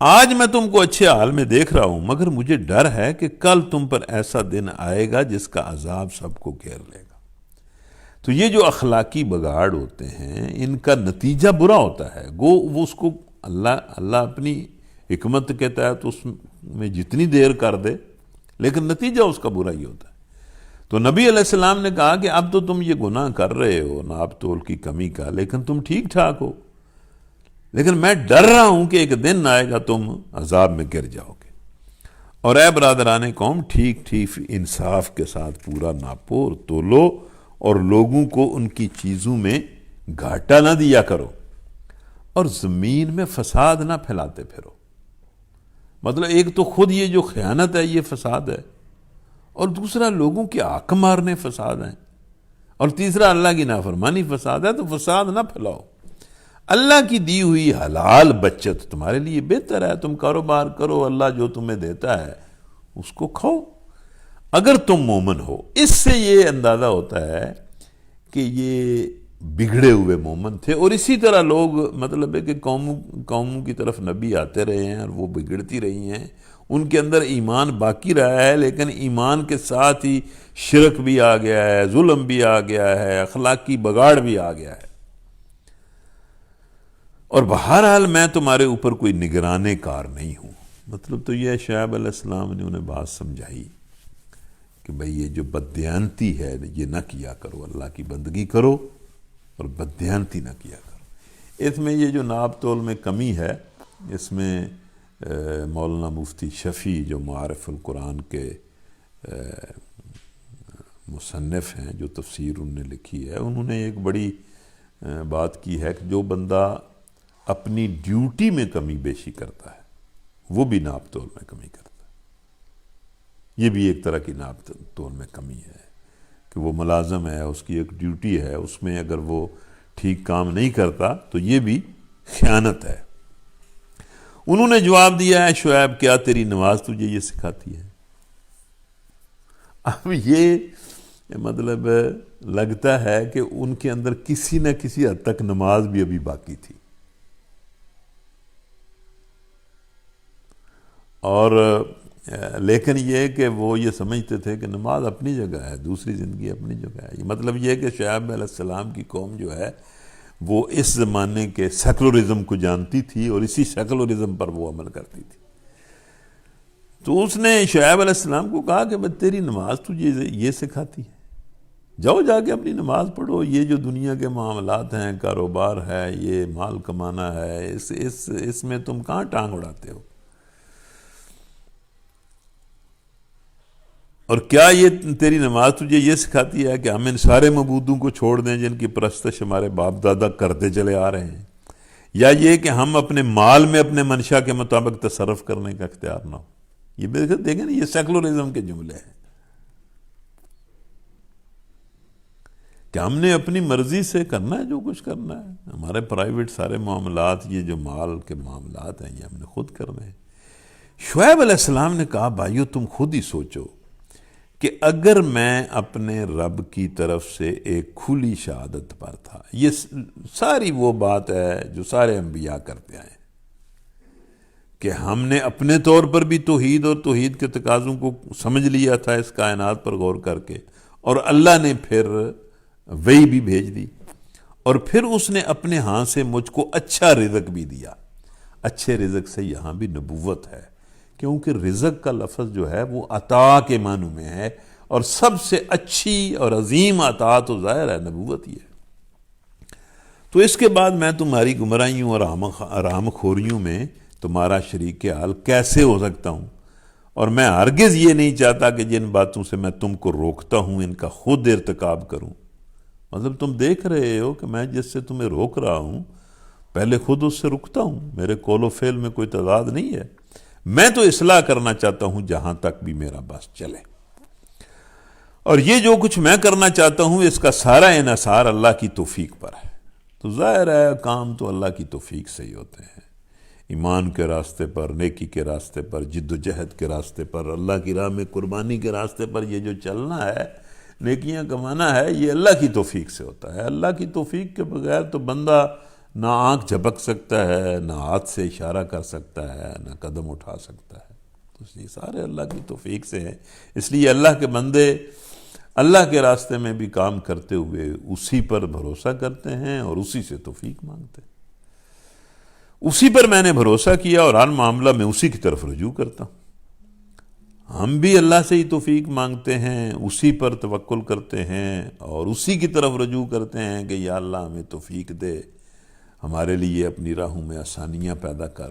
آج میں تم کو اچھے حال میں دیکھ رہا ہوں، مگر مجھے ڈر ہے کہ کل تم پر ایسا دن آئے گا جس کا عذاب سب کو گھیر لے گا. تو یہ جو اخلاقی بگاڑ ہوتے ہیں ان کا نتیجہ برا ہوتا ہے. گو وہ اس کو اللہ اپنی حکمت کے تحت اس میں جتنی دیر کر دے، لیکن نتیجہ اس کا برا ہی ہوتا ہے. تو نبی علیہ السلام نے کہا کہ اب تو تم یہ گناہ کر رہے ہو ناپ تول کی کمی کا، لیکن تم ٹھیک ٹھاک ہو، لیکن میں ڈر رہا ہوں کہ ایک دن آئے گا تم عذاب میں گر جاؤ گے. اور اے برادران قوم، ٹھیک ٹھیک انصاف کے ساتھ پورا ناپو اور تولو، اور لوگوں کو ان کی چیزوں میں گھاٹا نہ دیا کرو، اور زمین میں فساد نہ پھیلاتے پھرو. مطلب ایک تو خود یہ جو خیانت ہے یہ فساد ہے، اور دوسرا لوگوں کے حق مارنے فساد ہیں، اور تیسرا اللہ کی نافرمانی فساد ہے. تو فساد نہ پھیلاؤ. اللہ کی دی ہوئی حلال بچت تمہارے لیے بہتر ہے. تم کاروبار کرو، اللہ جو تمہیں دیتا ہے اس کو کھاؤ اگر تم مومن ہو. اس سے یہ اندازہ ہوتا ہے کہ یہ بگڑے ہوئے مومن تھے. اور اسی طرح لوگ مطلب ہے کہ قوموں کی طرف نبی آتے رہے ہیں اور وہ بگڑتی رہی ہیں. ان کے اندر ایمان باقی رہا ہے، لیکن ایمان کے ساتھ ہی شرک بھی آ گیا ہے، ظلم بھی آ گیا ہے، اخلاقی بگاڑ بھی آ گیا ہے. اور بہرحال میں تمہارے اوپر کوئی نگراں کار نہیں ہوں. مطلب تو یہ شعیب علیہ السلام نے انہیں بات سمجھائی کہ بھئی یہ جو بددیانتی ہے یہ نہ کیا کرو، اللہ کی بندگی کرو اور بددیانتی نہ کیا کرو. اس میں یہ جو ناپ تول میں کمی ہے، اس میں مولانا مفتی شفیع جو معارف القرآن کے مصنف ہیں، جو تفسیر انہوں نے لکھی ہے، انہوں نے ایک بڑی بات کی ہے کہ جو بندہ اپنی ڈیوٹی میں کمی بیشی کرتا ہے وہ بھی ناپ تول میں کمی کرتا ہے. یہ بھی ایک طرح کی ناپ تول میں کمی ہے کہ وہ ملازم ہے، اس کی ایک ڈیوٹی ہے، اس میں اگر وہ ٹھیک کام نہیں کرتا تو یہ بھی خیانت ہے. انہوں نے جواب دیا ہے شعیب کیا تیری نماز تجھے یہ سکھاتی ہے؟ اب یہ مطلب لگتا ہے کہ ان کے اندر کسی نہ کسی حد تک نماز بھی ابھی باقی تھی. اور لیکن یہ کہ وہ یہ سمجھتے تھے کہ نماز اپنی جگہ ہے، دوسری زندگی اپنی جگہ ہے. یہ مطلب یہ کہ شعیب علیہ السلام کی قوم جو ہے وہ اس زمانے کے سیکولرزم کو جانتی تھی اور اسی سیکولرزم پر وہ عمل کرتی تھی. تو اس نے شعیب علیہ السلام کو کہا کہ تیری نماز تجھے یہ سکھاتی ہے، جاؤ جا کے اپنی نماز پڑھو. یہ جو دنیا کے معاملات ہیں، کاروبار ہے، یہ مال کمانا ہے، اس میں تم کہاں ٹانگ اڑاتے ہو؟ اور کیا یہ تیری نماز تجھے یہ سکھاتی ہے کہ ہم ان سارے معبودوں کو چھوڑ دیں جن کی پرستش ہمارے باپ دادا کرتے چلے آ رہے ہیں، یا یہ کہ ہم اپنے مال میں اپنے منشا کے مطابق تصرف کرنے کا اختیار نہ ہو؟ یہ دیکھیں نا، یہ سیکولرزم کے جملے ہیں کہ ہم نے اپنی مرضی سے کرنا ہے جو کچھ کرنا ہے. ہمارے پرائیویٹ سارے معاملات، یہ جو مال کے معاملات ہیں، یہ ہم نے خود کرنے ہیں. شعیب علیہ السلام نے کہا بھائیو تم خود ہی سوچو کہ اگر میں اپنے رب کی طرف سے ایک کھلی شہادت پر تھا، یہ ساری وہ بات ہے جو سارے انبیاء کرتے آئے کہ ہم نے اپنے طور پر بھی توحید اور توحید کے تقاضوں کو سمجھ لیا تھا اس کائنات پر غور کر کے، اور اللہ نے پھر وحی بھی بھیج دی، اور پھر اس نے اپنے ہاں سے مجھ کو اچھا رزق بھی دیا. اچھے رزق سے یہاں بھی نبوت ہے، کیونکہ رزق کا لفظ جو ہے وہ عطا کے معنی میں ہے، اور سب سے اچھی اور عظیم عطا تو ظاہر ہے نبوت ہی ہے. تو اس کے بعد میں تمہاری گمراہیوں اور حرام خوریوں میں تمہارا شریک حال کیسے ہو سکتا ہوں؟ اور میں ہرگز یہ نہیں چاہتا کہ جن باتوں سے میں تم کو روکتا ہوں ان کا خود ارتکاب کروں. مطلب تم دیکھ رہے ہو کہ میں جس سے تمہیں روک رہا ہوں پہلے خود اس سے رکتا ہوں، میرے قول و فعل میں کوئی تضاد نہیں ہے. میں تو اصلاح کرنا چاہتا ہوں جہاں تک بھی میرا بس چلے، اور یہ جو کچھ میں کرنا چاہتا ہوں اس کا سارا انحصار اللہ کی توفیق پر ہے. تو ظاہر ہے کام تو اللہ کی توفیق سے ہی ہوتے ہیں. ایمان کے راستے پر، نیکی کے راستے پر، جد و جہد کے راستے پر، اللہ کی راہ میں قربانی کے راستے پر یہ جو چلنا ہے، نیکیاں کمانا ہے، یہ اللہ کی توفیق سے ہوتا ہے۔ اللہ کی توفیق کے بغیر تو بندہ نہ آنکھ جھپک سکتا ہے، نہ ہاتھ سے اشارہ کر سکتا ہے، نہ قدم اٹھا سکتا ہے۔ تو یہ سارے اللہ کی توفیق سے ہیں۔ اس لیے اللہ کے بندے اللہ کے راستے میں بھی کام کرتے ہوئے اسی پر بھروسہ کرتے ہیں اور اسی سے توفیق مانگتے ہیں۔ اسی پر میں نے بھروسہ کیا اور ہر معاملہ میں اسی کی طرف رجوع کرتا ہوں۔ ہم بھی اللہ سے ہی توفیق مانگتے ہیں، اسی پر توکل کرتے ہیں اور اسی کی طرف رجوع کرتے ہیں کہ یا اللہ ہمیں توفیق دے، ہمارے لیے اپنی راہوں میں آسانیاں پیدا کر۔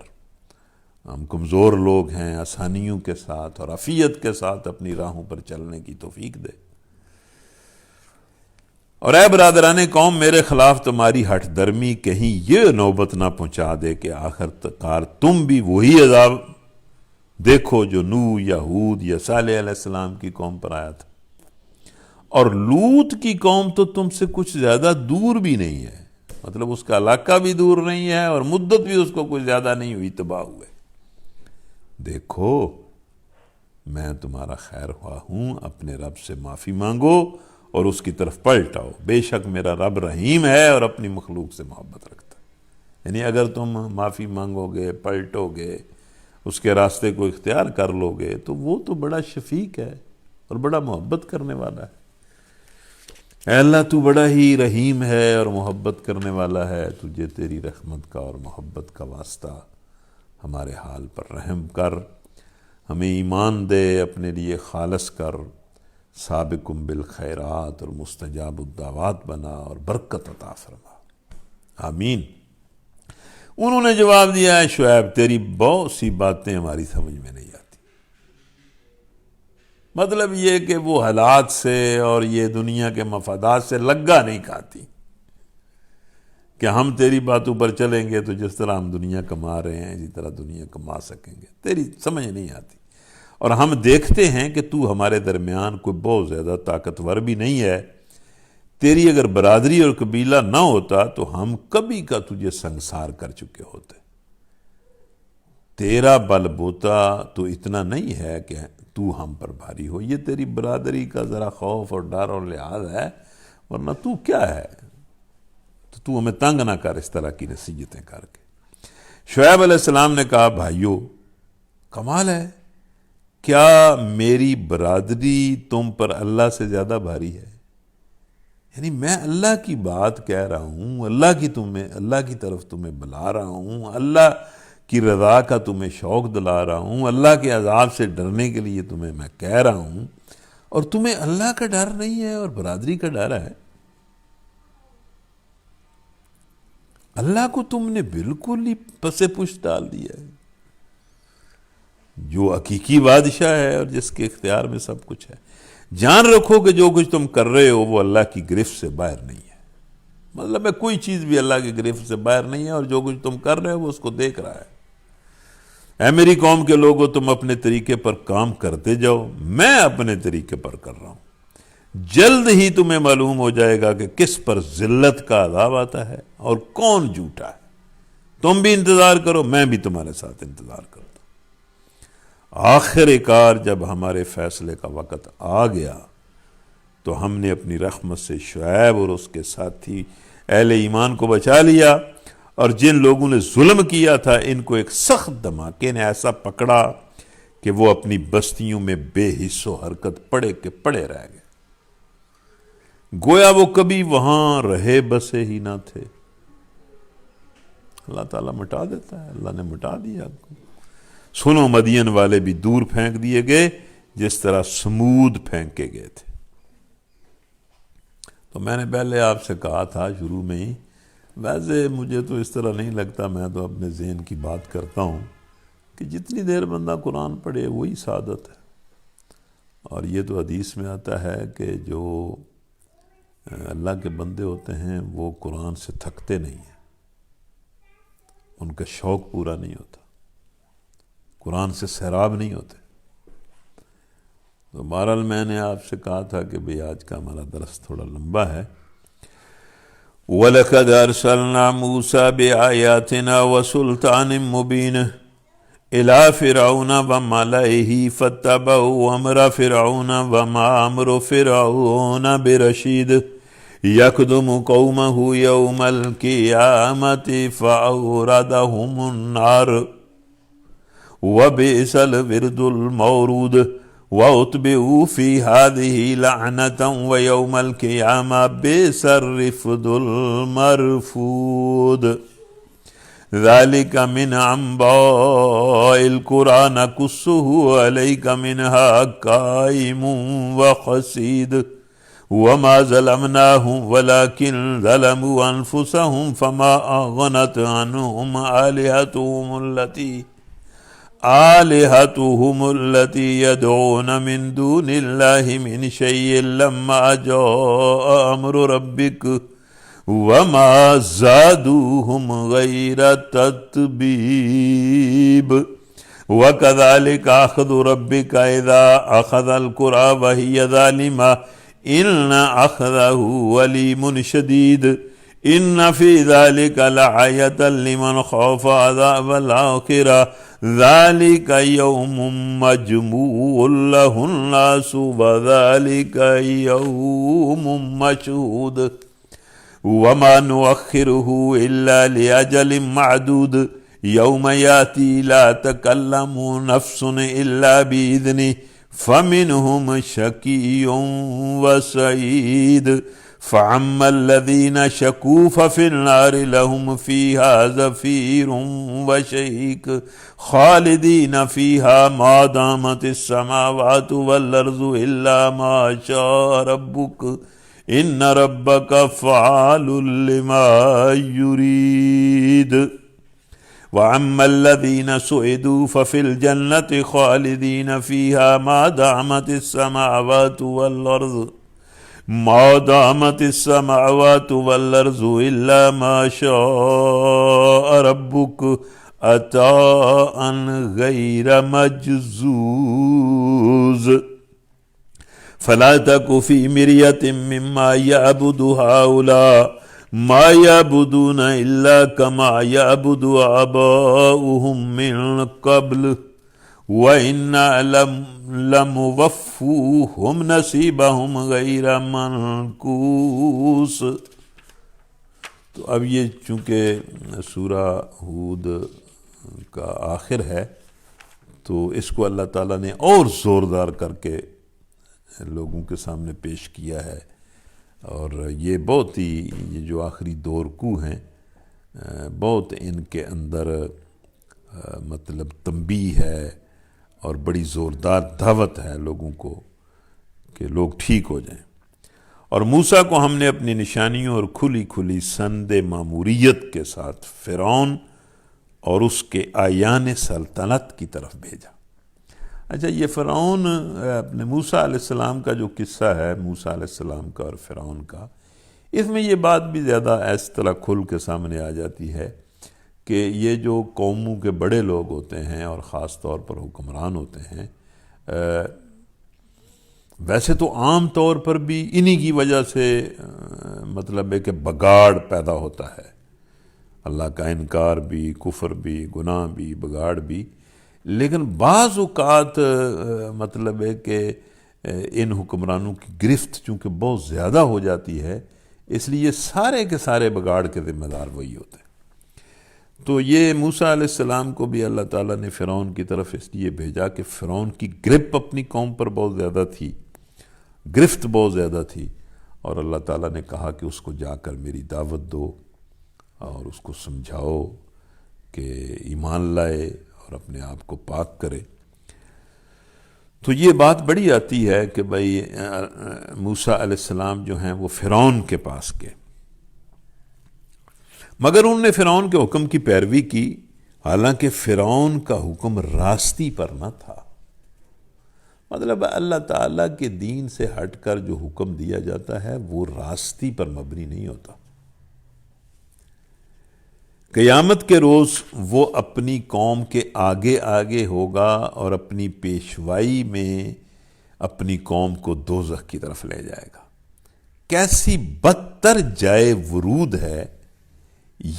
ہم کمزور لوگ ہیں، آسانیوں کے ساتھ اور عافیت کے ساتھ اپنی راہوں پر چلنے کی توفیق دے۔ اور اے برادران قوم، میرے خلاف تمہاری ہٹ درمی کہیں یہ نوبت نہ پہنچا دے کہ آخر کار تم بھی وہی عذاب دیکھو جو نوح یا ہود یا صالح علیہ السلام کی قوم پر آیا تھا۔ اور لوط کی قوم تو تم سے کچھ زیادہ دور بھی نہیں ہے، مطلب اس کا علاقہ بھی دور نہیں ہے اور مدت بھی اس کو کچھ زیادہ نہیں ہوئی، تباہ ہوئے۔ دیکھو میں تمہارا خیر خواہ ہوں، اپنے رب سے معافی مانگو اور اس کی طرف پلٹ آؤ، بے شک میرا رب رحیم ہے اور اپنی مخلوق سے محبت رکھتا ہے۔ یعنی اگر تم معافی مانگو گے، پلٹو گے، اس کے راستے کو اختیار کر لو گے تو وہ تو بڑا شفیق ہے اور بڑا محبت کرنے والا ہے۔ اے اللہ تو بڑا ہی رحیم ہے اور محبت کرنے والا ہے، تجھے تیری رحمت کا اور محبت کا واسطہ، ہمارے حال پر رحم کر، ہمیں ایمان دے، اپنے لیے خالص کر، سابقم بالخیرات اور مستجاب الدعوات بنا اور برکت عطا فرما، آمین۔ انہوں نے جواب دیا ہے شعیب تیری بہت سی باتیں ہماری سمجھ میں نہیں آتی۔ مطلب یہ کہ وہ حالات سے اور یہ دنیا کے مفادات سے لگا نہیں کھاتی کہ ہم تیری باتوں پر چلیں گے تو جس طرح ہم دنیا کما رہے ہیں اسی طرح دنیا کما سکیں گے، تیری سمجھ نہیں آتی۔ اور ہم دیکھتے ہیں کہ تو ہمارے درمیان کوئی بہت زیادہ طاقتور بھی نہیں ہے، تیری اگر برادری اور قبیلہ نہ ہوتا تو ہم کبھی کا تجھے سنسار کر چکے ہوتے۔ تیرا بل بوتا تو اتنا نہیں ہے کہ تو ہم پر بھاری ہو، یہ تیری برادری کا ذرا خوف اور ڈر اور لحاظ ہے، ورنہ تو کیا ہے؟ تو ہمیں تنگ نہ کر اس طرح کی نصیحتیں کر کے۔ شعیب علیہ السلام نے کہا بھائیو کمال ہے، کیا میری برادری تم پر اللہ سے زیادہ بھاری ہے؟ یعنی میں اللہ کی بات کہہ رہا ہوں، اللہ کی طرف تمہیں بلا رہا ہوں، اللہ کی رضا کا تمہیں شوق دلا رہا ہوں، اللہ کے عذاب سے ڈرنے کے لیے تمہیں میں کہہ رہا ہوں، اور تمہیں اللہ کا ڈر نہیں ہے اور برادری کا ڈر ہے۔ اللہ کو تم نے بالکل ہی پس پشت ڈال دیا ہے، جو حقیقی بادشاہ ہے اور جس کے اختیار میں سب کچھ ہے۔ جان رکھو کہ جو کچھ تم کر رہے ہو وہ اللہ کی گرفت سے باہر نہیں ہے، مطلب ہے کوئی چیز بھی اللہ کی گرفت سے باہر نہیں ہے، اور جو کچھ تم کر رہے ہو وہ اس کو دیکھ رہا ہے۔ اے میری قوم کے لوگوں، تم اپنے طریقے پر کام کرتے جاؤ، میں اپنے طریقے پر کر رہا ہوں، جلد ہی تمہیں معلوم ہو جائے گا کہ کس پر ذلت کا عذاب آتا ہے اور کون جھوٹا ہے۔ تم بھی انتظار کرو، میں بھی تمہارے ساتھ انتظار کرتا ہوں۔ آخر کار جب ہمارے فیصلے کا وقت آ گیا تو ہم نے اپنی رحمت سے شعیب اور اس کے ساتھی اہل ایمان کو بچا لیا، اور جن لوگوں نے ظلم کیا تھا ان کو ایک سخت دھماکے نے ایسا پکڑا کہ وہ اپنی بستیوں میں بے حس و حرکت پڑے کے پڑے رہ گئے، گویا وہ کبھی وہاں رہے بسے ہی نہ تھے۔ اللہ تعالیٰ مٹا دیتا ہے، اللہ نے مٹا دیا آپ کو۔ سنو مدین والے بھی دور پھینک دیے گئے جس طرح سمود پھینکے گئے تھے۔ تو میں نے پہلے آپ سے کہا تھا شروع میں ہی، ویسے مجھے تو اس طرح نہیں لگتا، میں تو اپنے ذہن کی بات کرتا ہوں کہ جتنی دیر بندہ قرآن پڑھے وہی سعادت ہے۔ اور یہ تو حدیث میں آتا ہے کہ جو اللہ کے بندے ہوتے ہیں وہ قرآن سے تھکتے نہیں ہیں، ان کا شوق پورا نہیں ہوتا، قرآن سے سیراب نہیں ہوتے۔ تو بہرحال میں نے آپ سے کہا تھا کہ بھئی آج کا ہمارا درس تھوڑا لمبا ہے، وَلَقَدْ أَرْسَلْنَا مُوسَى بِآيَاتِنَا وَسُلْطَانٍ مُبِينٍ إِلَى فِرْعَوْنَ وَمَلَئِهِ فَاتَّبَعُوا أَمْرَ فِرْعَوْنَ وَمَا أَمْرُ فِرْعَوْنَ بِرَشِيدٍ يَقْدُمُ قَوْمَهُ يَوْمَ الْقِيَامَةِ فَأَوْرَدَهُمُ النَّارَ وَبِئْسَ الْوِرْدُ الْمَوْرُودُ وَأُتْبِعُوا فِي هَذِهِ لَعْنَةً وَيَوْمَ الْقِيَامَةِ بِئْسَ الرِّفْدُ الْمَرْفُودُ ذَلِكَ مِنْ أَنْبَاءِ الْقُرَى نَقُصُّهُ عَلَيْكَ مِنْهَا قَائِمٌ وَحَصِيدٌ وَمَا ظَلَمْنَاهُمْ وَلَكِنْ ظَلَمُوا أَنفُسَهُمْ فَمَا أَغْنَتْ عَنْهُمْ آلهتهم التي يدعون من دون الله من شيء لما جاء أمر ربك وما زادوهم غير تتبيب وكذلك أخذ ربك إذا أخذ القرى وهي ظالمة إن أخذه أليم شديد إن في ذلك لآية لمن خاف عذاب الآخرة ذلك يوم مجموع له الناس وذلك يوم مشهود وما نؤخره إلا لأجل معدود يوم يأتي لا تكلم نفس إلا بإذنه فمنهم شقي وسعيد فأما الذين شقوا ففي النار لهم فيها زفير وشهيق خالدين فيها ما دامت السماوات والأرض إلا ما شاء ربك إن ربك فعال لما يريد وأما الذين سعدوا ففي الجنة خالدين فيها ما دامت السماوات والأرض إلا ما شاء ربك عطاء غير مجزوز فلا تك في مرية مما يعبد هؤلاء ما يعبدون إلا كما يعبد آباؤهم من قبل وَإِنَّا لَمُوَفُّوهُمْ نَصِيبَهُمْ غَيْرَ مَنْقُوصٍ۔ تو اب یہ چونکہ سورہ ہود کا آخر ہے تو اس کو اللہ تعالیٰ نے اور زوردار کر کے لوگوں کے سامنے پیش کیا ہے، اور یہ بہت ہی یہ جو آخری دو رکوع ہیں بہت ان کے اندر مطلب تنبیہ ہے اور بڑی زوردار دعوت ہے لوگوں کو کہ لوگ ٹھیک ہو جائیں۔ اور موسیٰ کو ہم نے اپنی نشانیوں اور کھلی کھلی سند ماموریت کے ساتھ فرعون اور اس کے آیان سلطنت کی طرف بھیجا۔ اچھا، یہ فرعون اپنے موسیٰ علیہ السلام کا جو قصہ ہے، موسیٰ علیہ السلام کا اور فرعون کا، اس میں یہ بات بھی زیادہ اس طرح کھل کے سامنے آ جاتی ہے کہ یہ جو قوموں کے بڑے لوگ ہوتے ہیں اور خاص طور پر حکمران ہوتے ہیں، ویسے تو عام طور پر بھی انہی کی وجہ سے مطلب ہے کہ بگاڑ پیدا ہوتا ہے، اللہ کا انکار بھی، کفر بھی، گناہ بھی، بگاڑ بھی، لیکن بعض اوقات مطلب ہے کہ ان حکمرانوں کی گرفت چونکہ بہت زیادہ ہو جاتی ہے، اس لیے سارے کے سارے بگاڑ کے ذمہ دار وہی ہوتے ہیں۔ تو یہ موسیٰ علیہ السلام کو بھی اللہ تعالیٰ نے فرعون کی طرف اس لیے بھیجا کہ فرعون کی گرپ اپنی قوم پر بہت زیادہ تھی، گرفت بہت زیادہ تھی، اور اللہ تعالیٰ نے کہا کہ اس کو جا کر میری دعوت دو اور اس کو سمجھاؤ کہ ایمان لائے اور اپنے آپ کو پاک کرے۔ تو یہ بات بڑی آتی ہے کہ بھئی موسیٰ علیہ السلام جو ہیں وہ فرعون کے پاس گئے، مگر انہوں نے فرعون کے حکم کی پیروی کی، حالانکہ فرعون کا حکم راستی پر نہ تھا۔ مطلب اللہ تعالیٰ کے دین سے ہٹ کر جو حکم دیا جاتا ہے وہ راستی پر مبنی نہیں ہوتا۔ قیامت کے روز وہ اپنی قوم کے آگے آگے ہوگا اور اپنی پیشوائی میں اپنی قوم کو دوزخ کی طرف لے جائے گا۔ کیسی بدتر جائے ورود ہے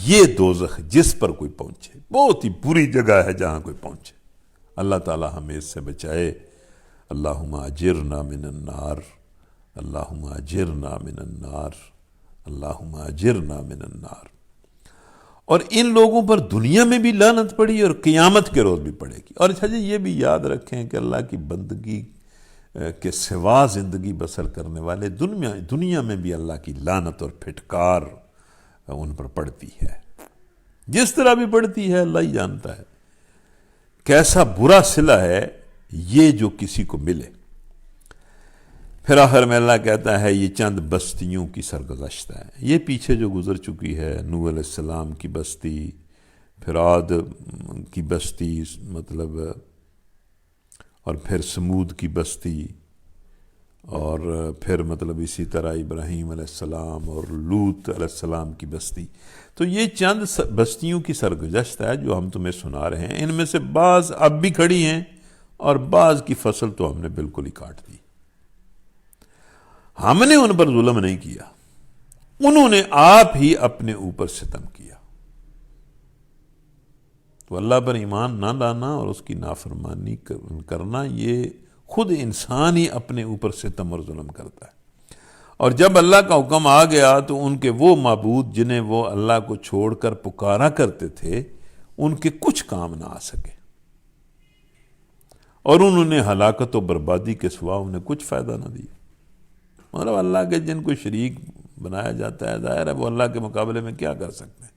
یہ دوزخ جس پر کوئی پہنچے، بہت ہی بری جگہ ہے جہاں کوئی پہنچے۔ اللہ تعالی ہمیں اس سے بچائے۔ اللہم اجرنا من النار، اللہم اجرنا من النار، اللہم اجرنا من النار۔ اور ان لوگوں پر دنیا میں بھی لعنت پڑی اور قیامت کے روز بھی پڑے گی۔ اور اچھا جی یہ بھی یاد رکھیں کہ اللہ کی بندگی کے سوا زندگی بسر کرنے والے دنیا میں بھی اللہ کی لعنت اور پھٹکار ان پر پڑتی ہے، جس طرح بھی پڑتی ہے اللہ ہی جانتا ہے۔ کیسا برا صلہ ہے یہ جو کسی کو ملے۔ پھر آخر میں اللہ کہتا ہے یہ چند بستیوں کی سرگزشت ہے، یہ پیچھے جو گزر چکی ہے، نوح علیہ السلام کی بستی، پھر عاد کی بستی مطلب، اور پھر سمود کی بستی، اور پھر مطلب اسی طرح ابراہیم علیہ السلام اور لوط علیہ السلام کی بستی۔ تو یہ چند بستیوں کی سرگزشت ہے جو ہم تمہیں سنا رہے ہیں۔ ان میں سے بعض اب بھی کھڑی ہیں اور بعض کی فصل تو ہم نے بالکل ہی کاٹ دی۔ ہم نے ان پر ظلم نہیں کیا، انہوں نے آپ ہی اپنے اوپر ستم کیا۔ تو اللہ پر ایمان نہ لانا اور اس کی نافرمانی کرنا، یہ خود انسان ہی اپنے اوپر ستم اور ظلم کرتا ہے۔ اور جب اللہ کا حکم آ گیا تو ان کے وہ معبود جنہیں وہ اللہ کو چھوڑ کر پکارا کرتے تھے، ان کے کچھ کام نہ آ سکے، اور انہوں نے ہلاکت و بربادی کے سوا انہیں کچھ فائدہ نہ دیا۔ مطلب اللہ کے جن کو شریک بنایا جاتا ہے، ظاہر ہے وہ اللہ کے مقابلے میں کیا کر سکتے ہیں۔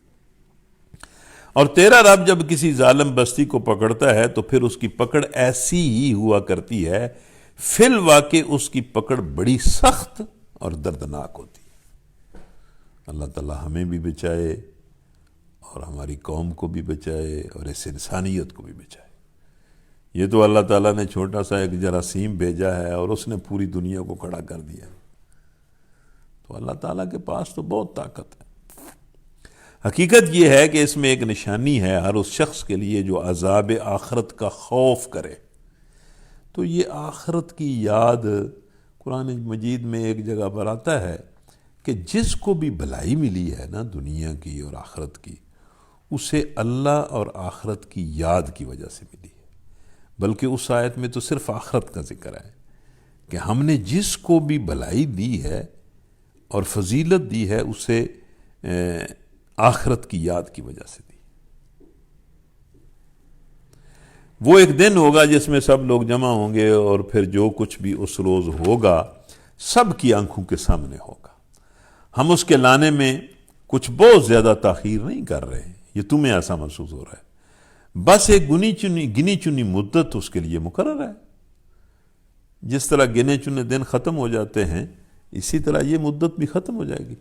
اور تیرا رب جب کسی ظالم بستی کو پکڑتا ہے تو پھر اس کی پکڑ ایسی ہی ہوا کرتی ہے، فی الواقع اس کی پکڑ بڑی سخت اور دردناک ہوتی ہے۔ اللہ تعالی ہمیں بھی بچائے اور ہماری قوم کو بھی بچائے اور اس انسانیت کو بھی بچائے۔ یہ تو اللہ تعالیٰ نے چھوٹا سا ایک جراثیم بھیجا ہے اور اس نے پوری دنیا کو کھڑا کر دیا۔ تو اللہ تعالیٰ کے پاس تو بہت طاقت ہے۔ حقیقت یہ ہے کہ اس میں ایک نشانی ہے ہر اس شخص کے لیے جو عذاب آخرت کا خوف کرے۔ تو یہ آخرت کی یاد قرآن مجید میں ایک جگہ پر آتا ہے کہ جس کو بھی بھلائی ملی ہے نا دنیا کی اور آخرت کی، اسے اللہ اور آخرت کی یاد کی وجہ سے ملی ہے۔ بلکہ اس آیت میں تو صرف آخرت کا ذکر ہے کہ ہم نے جس کو بھی بھلائی دی ہے اور فضیلت دی ہے اسے آخرت کی یاد کی وجہ سے دی۔ وہ ایک دن ہوگا جس میں سب لوگ جمع ہوں گے اور پھر جو کچھ بھی اس روز ہوگا سب کی آنکھوں کے سامنے ہوگا۔ ہم اس کے لانے میں کچھ بہت زیادہ تاخیر نہیں کر رہے، یہ تمہیں ایسا محسوس ہو رہا ہے، بس ایک گنی چنی مدت اس کے لیے مقرر ہے۔ جس طرح گنے چنے دن ختم ہو جاتے ہیں اسی طرح یہ مدت بھی ختم ہو جائے گی۔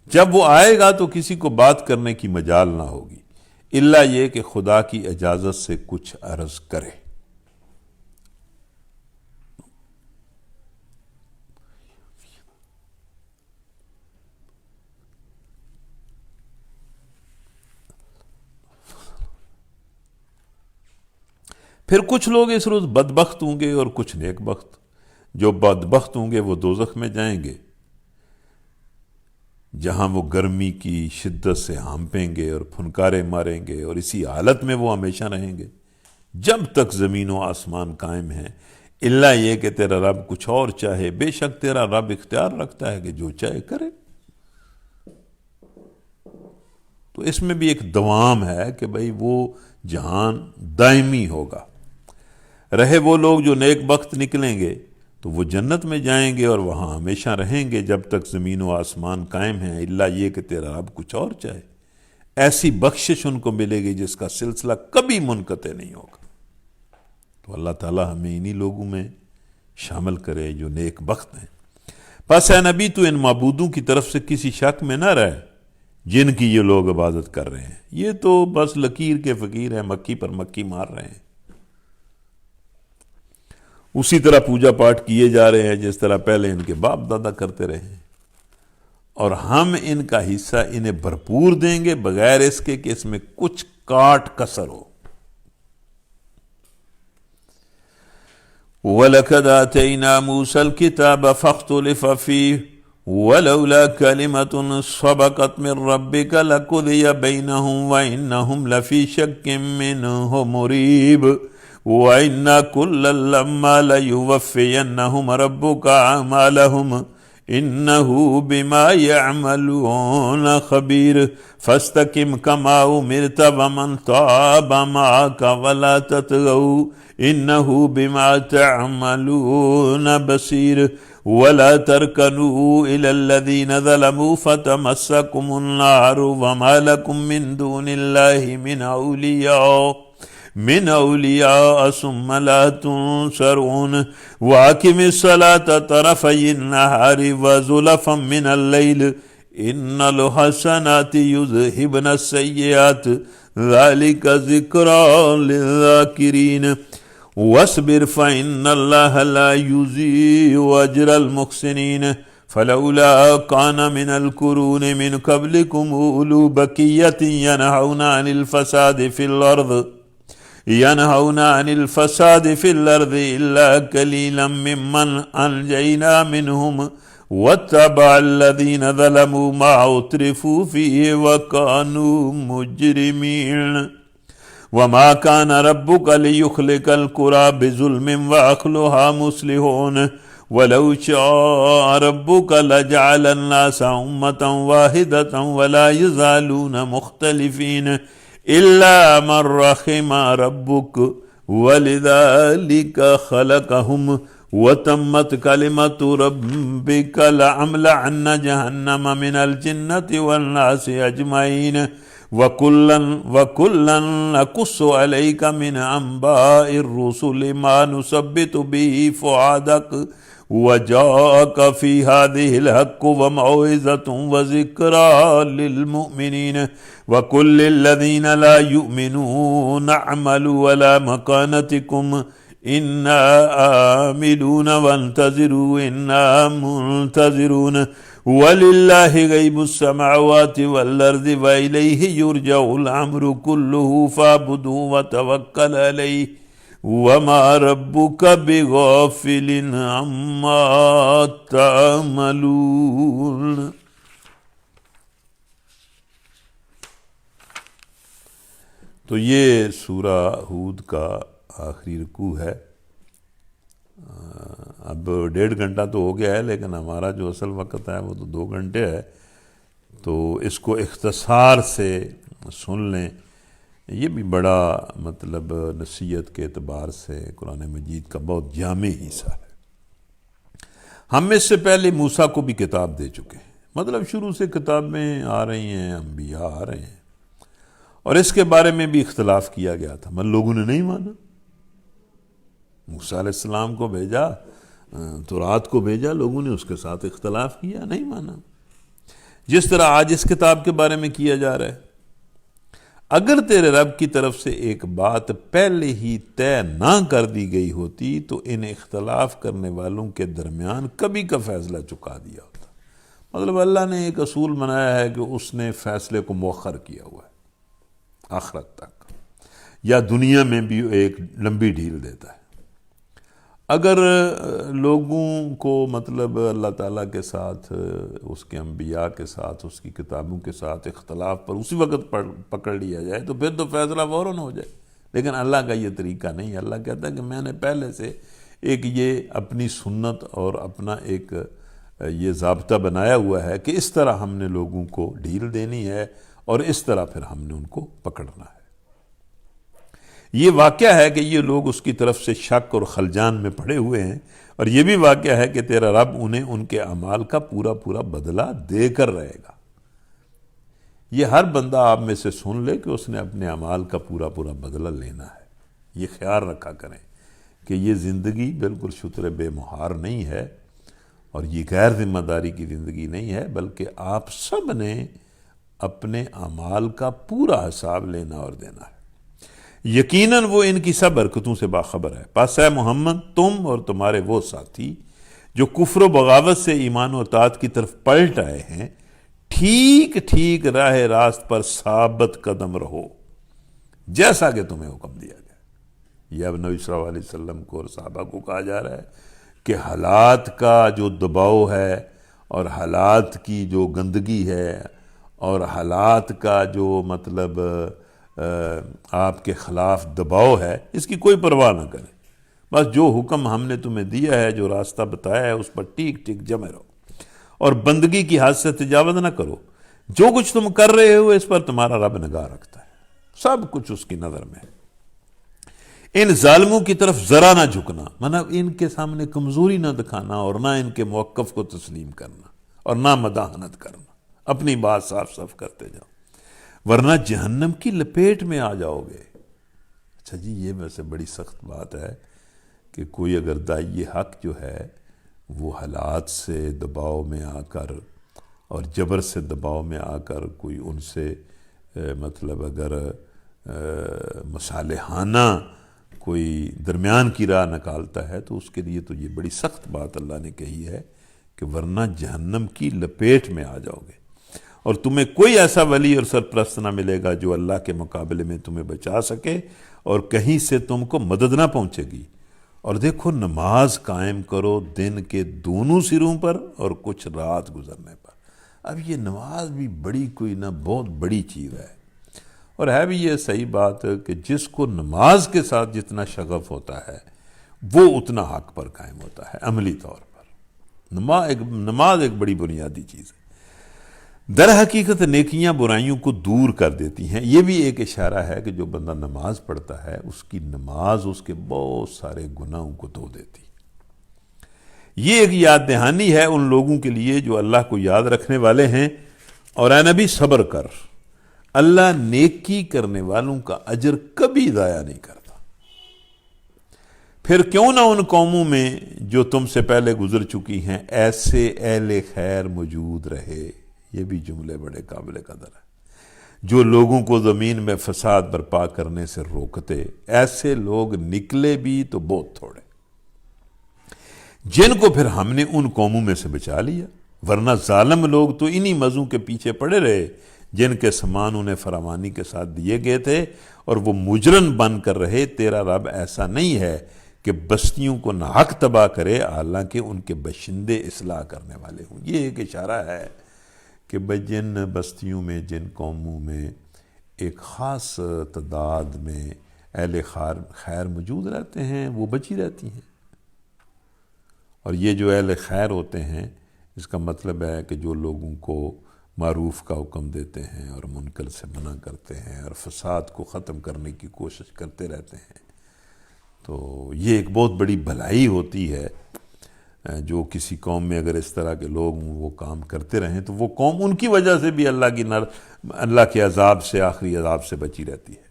جب وہ آئے گا تو کسی کو بات کرنے کی مجال نہ ہوگی الا یہ کہ خدا کی اجازت سے کچھ عرض کرے۔ پھر کچھ لوگ اس روز بدبخت ہوں گے اور کچھ نیک بخت۔ جو بدبخت ہوں گے وہ دوزخ میں جائیں گے جہاں وہ گرمی کی شدت سے ہانپیں گے اور پھنکارے ماریں گے، اور اسی حالت میں وہ ہمیشہ رہیں گے جب تک زمین و آسمان قائم ہیں، الا یہ کہ تیرا رب کچھ اور چاہے۔ بے شک تیرا رب اختیار رکھتا ہے کہ جو چاہے کرے۔ تو اس میں بھی ایک دوام ہے کہ بھئی وہ جہان دائمی ہوگا۔ رہے وہ لوگ جو نیک بخت نکلیں گے تو وہ جنت میں جائیں گے اور وہاں ہمیشہ رہیں گے جب تک زمین و آسمان قائم ہیں، الا یہ کہ تیرا رب کچھ اور چاہے۔ ایسی بخشش ان کو ملے گی جس کا سلسلہ کبھی منقطع نہیں ہوگا۔ تو اللہ تعالی ہمیں انہی لوگوں میں شامل کرے جو نیک بخت ہیں۔ پس اے نبی تو ان معبودوں کی طرف سے کسی شک میں نہ رہے جن کی یہ لوگ عبادت کر رہے ہیں، یہ تو بس لکیر کے فقیر ہیں، مکی پر مکی مار رہے ہیں۔ اسی طرح پوجا پاٹ کیے جا رہے ہیں جس طرح پہلے ان کے باپ دادا کرتے رہے ہیں، اور ہم ان کا حصہ انہیں بھرپور دیں گے بغیر اس کے کہ اس میں کچھ کاٹ کسر ہو۔ وَلَقَدْ آتَيْنَا مُوسَى الْكِتَابَ فَاخْتُلِفَ فِيهِ ولولا كلمة سبقت من ربك لقضي بينهم وإنهم لفي شك منه مريب وإن كلا لما ليوفينهم ربك أعمالهم إنه بما يعملون خبير فاستقم كما أمرت ومن تاب معك ولا تطغوا إنه بما تعملون بصير ولا تركنوا إلى الذين ظلموا فتمسكم النار وما لكم من دون الله من أولياء ثم لا تنصرون وأقم الصلاة طرفي النهار وزلفا من الليل إن الحسنات يذهبن السيئات ذلك ذكرى للذاكرين واصبر فإن الله لا يضيع أجر المحسنين فلولا كان من القرون من قبلكم أولو بقية ينهون عن الفساد في الأرض إلا قليلا ممن أنجينا منهم واتبع الذين ظلموا ما أترفوا فيه وكانوا مجرمين وما كان ربك ليخلق القرى بظلم وأهلها مصلحون ولو شاء ربك لجعل الناس أمة واحدة ولا يزالون مختلفين إلا من رحم ربك ولذلك خلقهم وتمت كلمة ربك لأملأن جهنم من الجنة والناس أجمعين وكلا نقص عليك من أنباء الرسل ما نثبت به فؤادك وجاءك في هذه الحق وموعظة وذكرى للمؤمنين وكل الذين لا يؤمنون اعملوا على مكانتكم إنا عاملون وانتظروا إنا منتظرون ولله غيب السماوات والأرض وإليه يرجع الأمر كله فاعبده وتوكل عليه وما ربك بغافل عما تعملون۔ تو یہ سورہ ہود کا آخری رکوع ہے۔ اب 1.5 گھنٹہ تو ہو گیا ہے، لیکن ہمارا جو اصل وقت ہے وہ تو 2 گھنٹے ہے، تو اس کو اختصار سے سن لیں۔ یہ بھی بڑا مطلب نصیحت کے اعتبار سے قرآن مجید کا بہت جامع حصہ ہے۔ ہم اس سے پہلے موسیٰ کو بھی کتاب دے چکے ہیں، مطلب شروع سے کتابیں آ رہی ہیں، انبیاء آ رہے ہیں، اور اس کے بارے میں بھی اختلاف کیا گیا تھا، مگر لوگوں نے نہیں مانا۔ موسیٰ علیہ السلام کو بھیجا، تورات کو بھیجا، لوگوں نے اس کے ساتھ اختلاف کیا، نہیں مانا۔ جس طرح آج اس کتاب کے بارے میں کیا جا رہا ہے، اگر تیرے رب کی طرف سے ایک بات پہلے ہی طے نہ کر دی گئی ہوتی تو ان اختلاف کرنے والوں کے درمیان کبھی کا فیصلہ چکا دیا ہوتا۔ مطلب اللہ نے ایک اصول بنایا ہے کہ اس نے فیصلے کو مؤخر کیا ہوا ہے آخرت تک، یا دنیا میں بھی ایک لمبی ڈھیل دیتا ہے۔ اگر لوگوں کو مطلب اللہ تعالیٰ کے ساتھ، اس کے انبیاء کے ساتھ، اس کی کتابوں کے ساتھ اختلاف پر اسی وقت پکڑ لیا جائے تو پھر تو فیصلہ فوراً ہو جائے، لیکن اللہ کا یہ طریقہ نہیں ہے۔ اللہ کہتا ہے کہ میں نے پہلے سے ایک یہ اپنی سنت اور اپنا ایک یہ ضابطہ بنایا ہوا ہے کہ اس طرح ہم نے لوگوں کو ڈھیل دینی ہے اور اس طرح پھر ہم نے ان کو پکڑنا ہے۔ یہ واقعہ ہے کہ یہ لوگ اس کی طرف سے شک اور خلجان میں پڑے ہوئے ہیں، اور یہ بھی واقعہ ہے کہ تیرا رب انہیں ان کے اعمال کا پورا پورا بدلہ دے کر رہے گا۔ یہ ہر بندہ آپ میں سے سن لے کہ اس نے اپنے اعمال کا پورا پورا بدلہ لینا ہے۔ یہ خیال رکھا کریں کہ یہ زندگی بالکل شتر بے مہار نہیں ہے، اور یہ غیر ذمہ داری کی زندگی نہیں ہے، بلکہ آپ سب نے اپنے اعمال کا پورا حساب لینا اور دینا ہے۔ یقیناً وہ ان کی سب حرکتوں سے باخبر ہے۔ پس اے محمد، تم اور تمہارے وہ ساتھی جو کفر و بغاوت سے ایمان و اطاعت کی طرف پلٹ آئے ہیں، ٹھیک ٹھیک راہ راست پر ثابت قدم رہو، جیسا کہ تمہیں حکم دیا گیا۔ یہ اب نبی صلی اللہ علیہ وسلم کو اور صحابہ کو کہا جا رہا ہے کہ حالات کا جو دباؤ ہے اور حالات کی جو گندگی ہے اور حالات کا جو مطلب آپ کے خلاف دباؤ ہے، اس کی کوئی پرواہ نہ کریں. بس جو حکم ہم نے تمہیں دیا ہے، جو راستہ بتایا ہے، اس پر ٹھیک ٹھیک جمے رہو اور بندگی کی حد سے تجاوز نہ کرو. جو کچھ تم کر رہے ہو اس پر تمہارا رب نگاہ رکھتا ہے، سب کچھ اس کی نظر میں ہے. ان ظالموں کی طرف ذرا نہ جھکنا، مطلب ان کے سامنے کمزوری نہ دکھانا اور نہ ان کے موقف کو تسلیم کرنا اور نہ مداحنت کرنا. اپنی بات صاف صاف کرتے جاؤ ورنہ جہنم کی لپیٹ میں آ جاؤ گے. اچھا جی، یہ ویسے بڑی سخت بات ہے کہ کوئی اگر داعی حق جو ہے وہ حالات سے دباؤ میں آ کر اور جبر سے دباؤ میں آ کر کوئی ان سے مطلب اگر مصالحانہ کوئی درمیان کی راہ نکالتا ہے تو اس کے لیے تو یہ بڑی سخت بات اللہ نے کہی ہے کہ ورنہ جہنم کی لپیٹ میں آ جاؤ گے اور تمہیں کوئی ایسا ولی اور سرپرست نہ ملے گا جو اللہ کے مقابلے میں تمہیں بچا سکے اور کہیں سے تم کو مدد نہ پہنچے گی. اور دیکھو، نماز قائم کرو دن کے دونوں سروں پر اور کچھ رات گزرنے پر. اب یہ نماز بھی بڑی کوئی نہ بہت بڑی چیز ہے، اور ہے بھی یہ صحیح بات کہ جس کو نماز کے ساتھ جتنا شغف ہوتا ہے وہ اتنا حق پر قائم ہوتا ہے عملی طور پر. نماز ایک بڑی بنیادی چیز ہے. در حقیقت نیکیاں برائیوں کو دور کر دیتی ہیں. یہ بھی ایک اشارہ ہے کہ جو بندہ نماز پڑھتا ہے اس کی نماز اس کے بہت سارے گناہوں کو دھو دیتی. یہ ایک یاد دہانی ہے ان لوگوں کے لیے جو اللہ کو یاد رکھنے والے ہیں. اور اے نبی صبر کر، اللہ نیکی کرنے والوں کا اجر کبھی ضائع نہیں کرتا. پھر کیوں نہ ان قوموں میں جو تم سے پہلے گزر چکی ہیں ایسے اہل خیر موجود رہے. یہ بھی جملے بڑے قابل قدر ہیں. جو لوگوں کو زمین میں فساد برپا کرنے سے روکتے، ایسے لوگ نکلے بھی تو بہت تھوڑے، جن کو پھر ہم نے ان قوموں میں سے بچا لیا. ورنہ ظالم لوگ تو انہی مزوں کے پیچھے پڑے رہے جن کے سامان انہیں فراوانی کے ساتھ دیے گئے تھے اور وہ مجرم بن کر رہے. تیرا رب ایسا نہیں ہے کہ بستیوں کو ناحق تباہ کرے، حالانکہ ان کے باشندے اصلاح کرنے والے ہوں. یہ ایک اشارہ ہے کہ جن بستیوں میں، جن قوموں میں ایک خاص تعداد میں اہل خیر موجود رہتے ہیں وہ بچی رہتی ہیں. اور یہ جو اہل خیر ہوتے ہیں اس کا مطلب ہے کہ جو لوگوں کو معروف کا حکم دیتے ہیں اور منکر سے منع کرتے ہیں اور فساد کو ختم کرنے کی کوشش کرتے رہتے ہیں. تو یہ ایک بہت بڑی بھلائی ہوتی ہے. جو کسی قوم میں اگر اس طرح کے لوگ وہ کام کرتے رہیں تو وہ قوم ان کی وجہ سے بھی اللہ کے عذاب سے، آخری عذاب سے بچی رہتی ہے.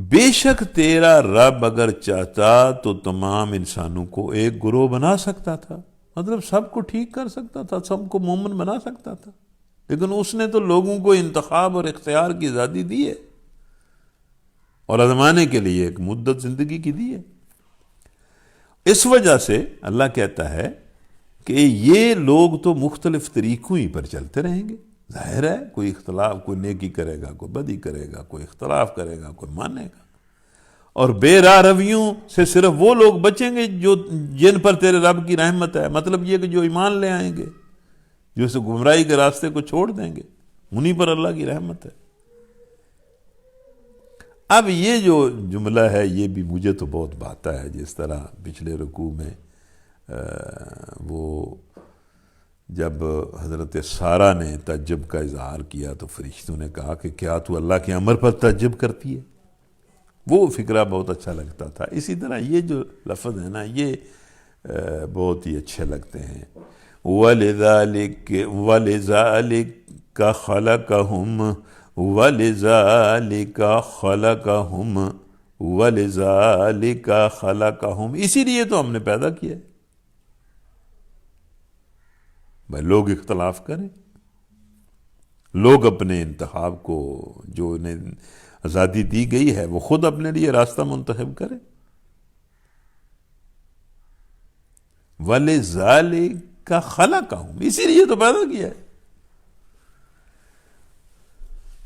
بے شک تیرا رب اگر چاہتا تو تمام انسانوں کو ایک گروہ بنا سکتا تھا، مطلب سب کو ٹھیک کر سکتا تھا، سب کو مومن بنا سکتا تھا. لیکن اس نے تو لوگوں کو انتخاب اور اختیار کی آزادی دی ہے اور آزمانے کے لیے ایک مدت زندگی کی دی ہے. اس وجہ سے اللہ کہتا ہے کہ یہ لوگ تو مختلف طریقوں ہی پر چلتے رہیں گے. ظاہر ہے کوئی اختلاف، کوئی نیکی کرے گا، کوئی بدی کرے گا، کوئی اختلاف کرے گا، کوئی مانے گا. اور بے راہ رویوں سے صرف وہ لوگ بچیں گے جن پر تیرے رب کی رحمت ہے. مطلب یہ کہ جو ایمان لے آئیں گے، جو اس گمراہی کے راستے کو چھوڑ دیں گے، انہی پر اللہ کی رحمت ہے. اب یہ جو جملہ ہے یہ بھی مجھے تو بہت بھاتا ہے. جس طرح پچھلے رکوع میں وہ جب حضرت سارہ نے تعجب کا اظہار کیا تو فرشتوں نے کہا کہ کیا تو اللہ کے امر پر تعجب کرتی ہے. وہ فکرہ بہت اچھا لگتا تھا. اسی طرح یہ جو لفظ ہے نا یہ بہت ہی اچھے لگتے ہیں. وَلِذَلِكَ خَلَقَهُمْ وَلِذَلِكَ خَلَقَهُمْ وَلِذَلِكَ خَلَقَهُمْ. اسی لیے تو ہم نے پیدا کیا ہے. بھائی لوگ اختلاف کریں، لوگ اپنے انتخاب کو جو انہیں آزادی دی گئی ہے وہ خود اپنے لیے راستہ منتخب کریں. وَلِذَلِكَ خَلَقَهُمْ، اسی لیے تو پیدا کیا ہے.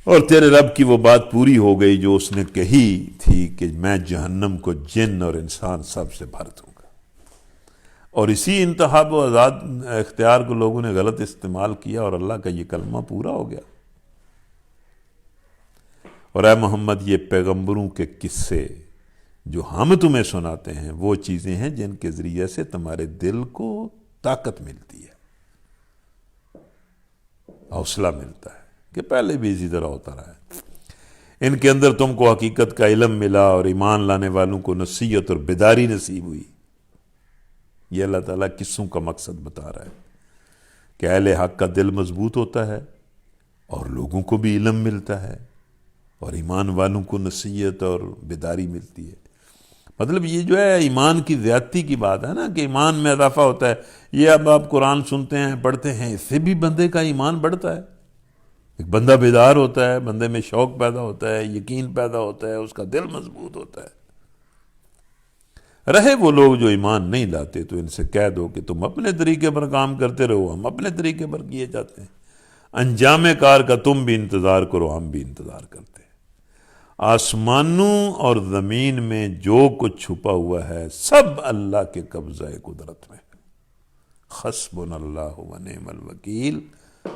اور تیرے رب کی وہ بات پوری ہو گئی جو اس نے کہی تھی کہ میں جہنم کو جن اور انسان سب سے بھر دوں گا. اور اسی انتخاب و آزاد اختیار کو لوگوں نے غلط استعمال کیا اور اللہ کا یہ کلمہ پورا ہو گیا۔ اور اے محمد یہ پیغمبروں کے قصے جو ہم تمہیں سناتے ہیں وہ چیزیں ہیں جن کے ذریعے سے تمہارے دل کو طاقت ملتی ہے، حوصلہ ملتا ہے کہ پہلے بھی اسی طرح ہوتا رہا ہے۔ ان کے اندر تم کو حقیقت کا علم ملا اور ایمان لانے والوں کو نصیحت اور بیداری نصیب ہوئی۔ یہ اللہ تعالیٰ قصوں کا مقصد بتا رہا ہے کہ اہل حق کا دل مضبوط ہوتا ہے اور لوگوں کو بھی علم ملتا ہے اور ایمان والوں کو نصیحت اور بیداری ملتی ہے۔ مطلب یہ جو ہے ایمان کی زیادتی کی بات ہے نا، کہ ایمان میں اضافہ ہوتا ہے۔ یہ اب آپ قرآن سنتے ہیں، پڑھتے ہیں، اس سے بھی بندے کا ایمان بڑھتا ہے، ایک بندہ بیدار ہوتا ہے، بندے میں شوق پیدا ہوتا ہے، یقین پیدا ہوتا ہے، اس کا دل مضبوط ہوتا ہے۔ رہے وہ لوگ جو ایمان نہیں لاتے تو ان سے کہہ دو کہ تم اپنے طریقے پر کام کرتے رہو، ہم اپنے طریقے پر کیے جاتے ہیں، انجام کار کا تم بھی انتظار کرو، ہم بھی انتظار کرتے ہیں۔ آسمانوں اور زمین میں جو کچھ چھپا ہوا ہے سب اللہ کے قبضہ قدرت میں ہے۔ حسبنا اللہ و نعم الوکیل،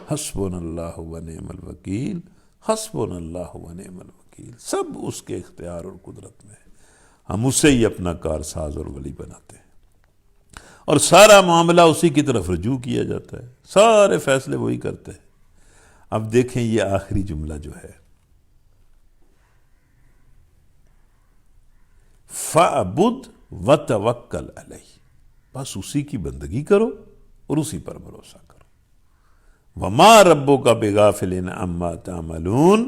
حسبنا اللہ و نعم الوکیل، حسبنا اللہ و نعم الوکیل، سب اس کے اختیار اور قدرت میں ہے۔ ہم اسے ہی اپنا کارساز اور ولی بناتے ہیں اور سارا معاملہ اسی کی طرف رجوع کیا جاتا ہے، سارے فیصلے وہی کرتے ہیں۔ اب دیکھیں یہ آخری جملہ جو ہے، فَعْبُدْ وَتَوَكَّلْ عَلَيْهِ، بس اسی کی بندگی کرو اور اسی پر بھروسہ کرو۔ وَمَا رَبُّكَ بِغَافِلٍ عَمَّا تَعْمَلُونَ،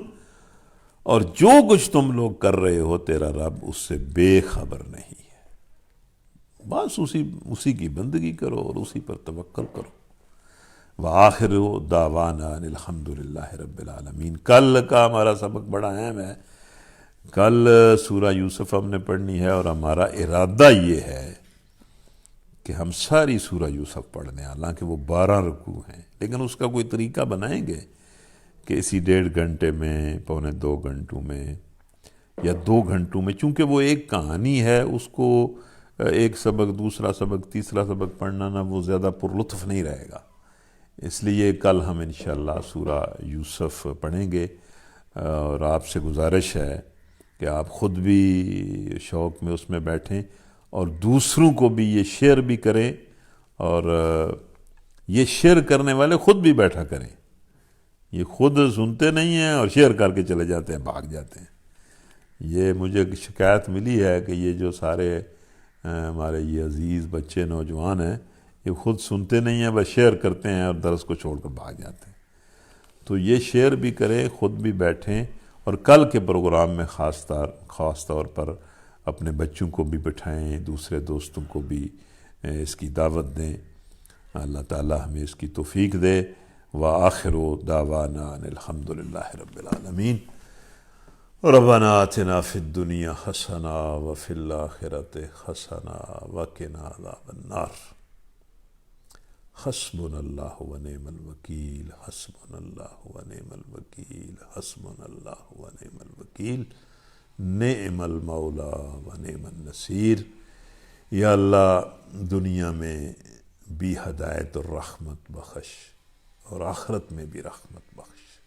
اور جو کچھ تم لوگ کر رہے ہو تیرا رب اس سے بے خبر نہیں ہے، بس اسی کی بندگی کرو اور اسی پر توکل کرو۔ وَآخِرُ دَعْوَانَا أَنِ الْحَمْدُ لِلَّهِ رَبِّ الْعَالَمِينَ۔ کل کا ہمارا سبق بڑا اہم ہے، کل سورہ یوسف ہم نے پڑھنی ہے اور ہمارا ارادہ یہ ہے کہ ہم ساری سورہ یوسف پڑھ لیں، حالانکہ وہ 12 رکوع ہیں، لیکن اس کا کوئی طریقہ بنائیں گے کہ اسی 1.5 گھنٹے میں، پونے 2 گھنٹوں میں یا 2 گھنٹوں میں، چونکہ وہ ایک کہانی ہے، اس کو ایک سبق، دوسرا سبق، تیسرا سبق پڑھنا نا وہ زیادہ پرلطف نہیں رہے گا۔ اس لیے کل ہم انشاءاللہ سورہ یوسف پڑھیں گے، اور آپ سے گزارش ہے کہ آپ خود بھی شوق میں اس میں بیٹھیں اور دوسروں کو بھی یہ شیئر بھی کریں، اور یہ شیئر کرنے والے خود بھی بیٹھا کریں۔ یہ خود سنتے نہیں ہیں اور شیئر کر کے چلے جاتے ہیں، بھاگ جاتے ہیں۔ یہ مجھے شکایت ملی ہے کہ یہ جو سارے ہمارے یہ عزیز بچے نوجوان ہیں، یہ خود سنتے نہیں ہیں، بس شیئر کرتے ہیں اور درس کو چھوڑ کر بھاگ جاتے ہیں۔ تو یہ شیئر بھی کریں، خود بھی بیٹھیں، اور کل کے پروگرام میں خاص طور پر اپنے بچوں کو بھی بٹھائیں، دوسرے دوستوں کو بھی اس کی دعوت دیں۔ اللہ تعالی ہمیں اس کی توفیق دے۔ وآخر دعوانا ان الحمد للہ رب العالمین۔ ربنا آتنا فی الدنیا حسنہ وفی الآخرۃ حسنہ وقنا عذاب النار۔ حسبنا اللہ ونعم الوکیل، حسبنا اللہ ونعم الوکیل، حسبنا اللہ ونعم الوکیل، نعم المولا ونعم النصیر۔ یا اللہ دنیا میں بھی ہدایت اور رحمت بخش اور آخرت میں بھی رحمت بخش،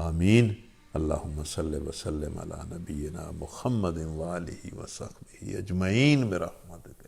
آمین۔ اللہم صلی وسلم علی نبینا محمد وآلہ وصحبہ اجمعین برحمتک۔